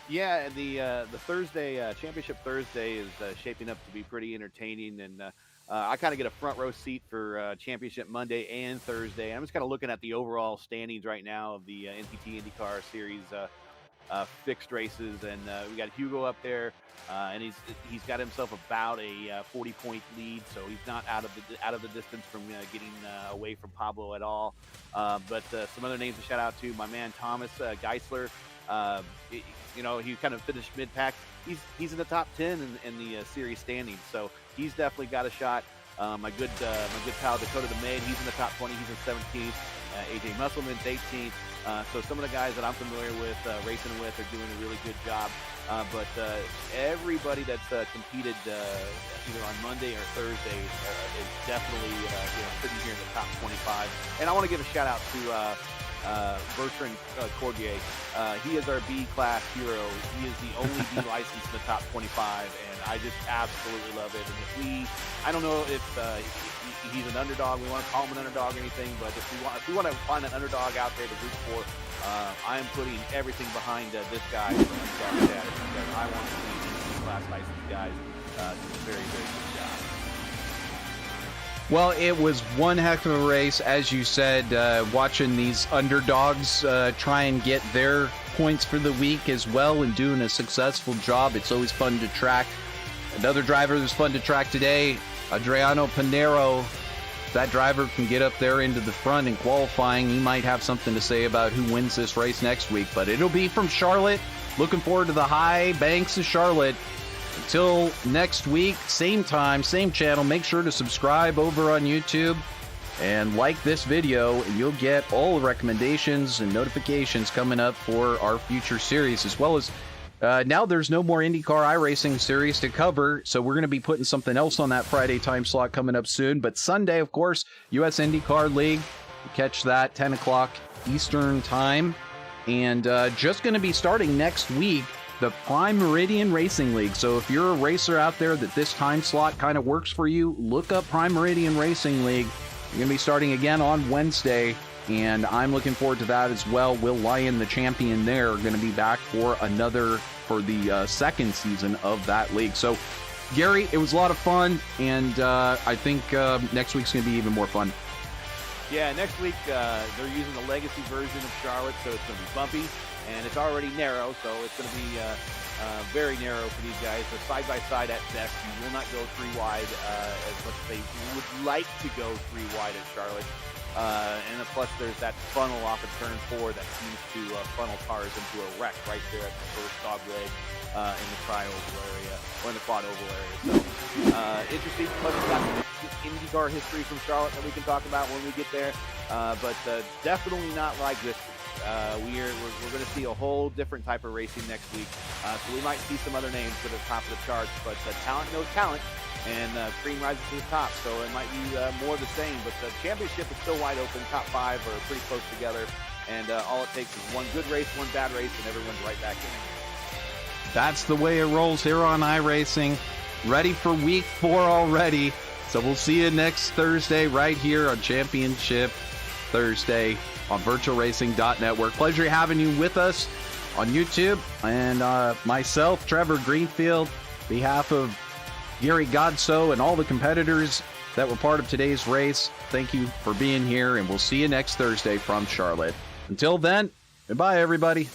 Yeah, the Thursday Championship Thursday is shaping up to be pretty entertaining, and I kind of get a front row seat for Championship Monday and Thursday. I'm just kind of looking at the overall standings right now of the NTT IndyCar Series fixed races, and we got Hugo up there, and he's got himself about a 40-point lead, so he's not out of the distance from getting away from Pablo at all. But some other names to shout out to: my man Thomas Geisler. He kind of finished mid-pack. He's in the top 10 in the series standings, so he's definitely got a shot. My good pal Dakota the Maid, he's in the top 20. He's in 17th. AJ Musselman's 18th. So some of the guys that I'm familiar with, racing with, are doing a really good job. But everybody that's competed either on Monday or Thursday is definitely sitting here in the top 25. And I want to give a shout out to Bertrand Cordier. He is our B-class hero. He is the only B license in the top 25, and I just absolutely love it. And I don't know if he's an underdog. We want to call him an underdog or anything, but if we want to find an underdog out there to root for, I am putting everything behind this guy for underdog status, because I want to see these B-class licensed guys do a very, very good job. Well, it was one heck of a race, as you said, watching these underdogs try and get their points for the week as well and doing a successful job. It's always fun to track. Another driver that's fun to track today, Adriano Pinero. If that driver can get up there into the front in qualifying, he might have something to say about who wins this race next week. But it'll be from Charlotte. Looking forward to the high banks of Charlotte. Until next week, same time, same channel. Make sure to subscribe over on YouTube and like this video, and you'll get all the recommendations and notifications coming up for our future series, as well as now there's no more IndyCar iRacing series to cover, so we're going to be putting something else on that Friday time slot coming up soon. But Sunday, of course, US IndyCar League. Catch that 10 o'clock Eastern time. And just going to be starting next week, the Prime Meridian Racing League. So if you're a racer out there that this time slot kind of works for you, look up Prime Meridian Racing League. You're going to be starting again on Wednesday, and I'm looking forward to that as well. Will Lyon, the champion there, going to be back for the second season of that league. So, Gary, it was a lot of fun, and I think next week's going to be even more fun. Yeah, next week they're using the legacy version of Charlotte, so it's going to be bumpy. And it's already narrow, so it's going to be very narrow for these guys. So side-by-side at best, you will not go 3 wide as much as they would like to go 3 wide at Charlotte. And plus, there's that funnel off of turn 4 that seems to funnel cars into a wreck right there at the first dog leg in the tri-oval area, or in the quad oval area. So interesting. Plus, we've got some IndyCar history from Charlotte that we can talk about when we get there. But definitely not like this. We're going to see a whole different type of racing next week. So we might see some other names to the top of the charts, but talent knows talent, and cream rises to the top. So it might be more of the same, but the championship is still wide open. Top 5 are pretty close together, and all it takes is one good race, one bad race, and everyone's right back in it. That's the way it rolls here on iRacing. Ready for week 4 already. So we'll see you next Thursday right here on Championship Thursday on VirtualRacing.Network. Pleasure having you with us on YouTube. And myself, Trevor Greenfield, behalf of Gary Godso and all the competitors that were part of today's race, thank you for being here, and we'll see you next Thursday from Charlotte. Until then, goodbye, everybody.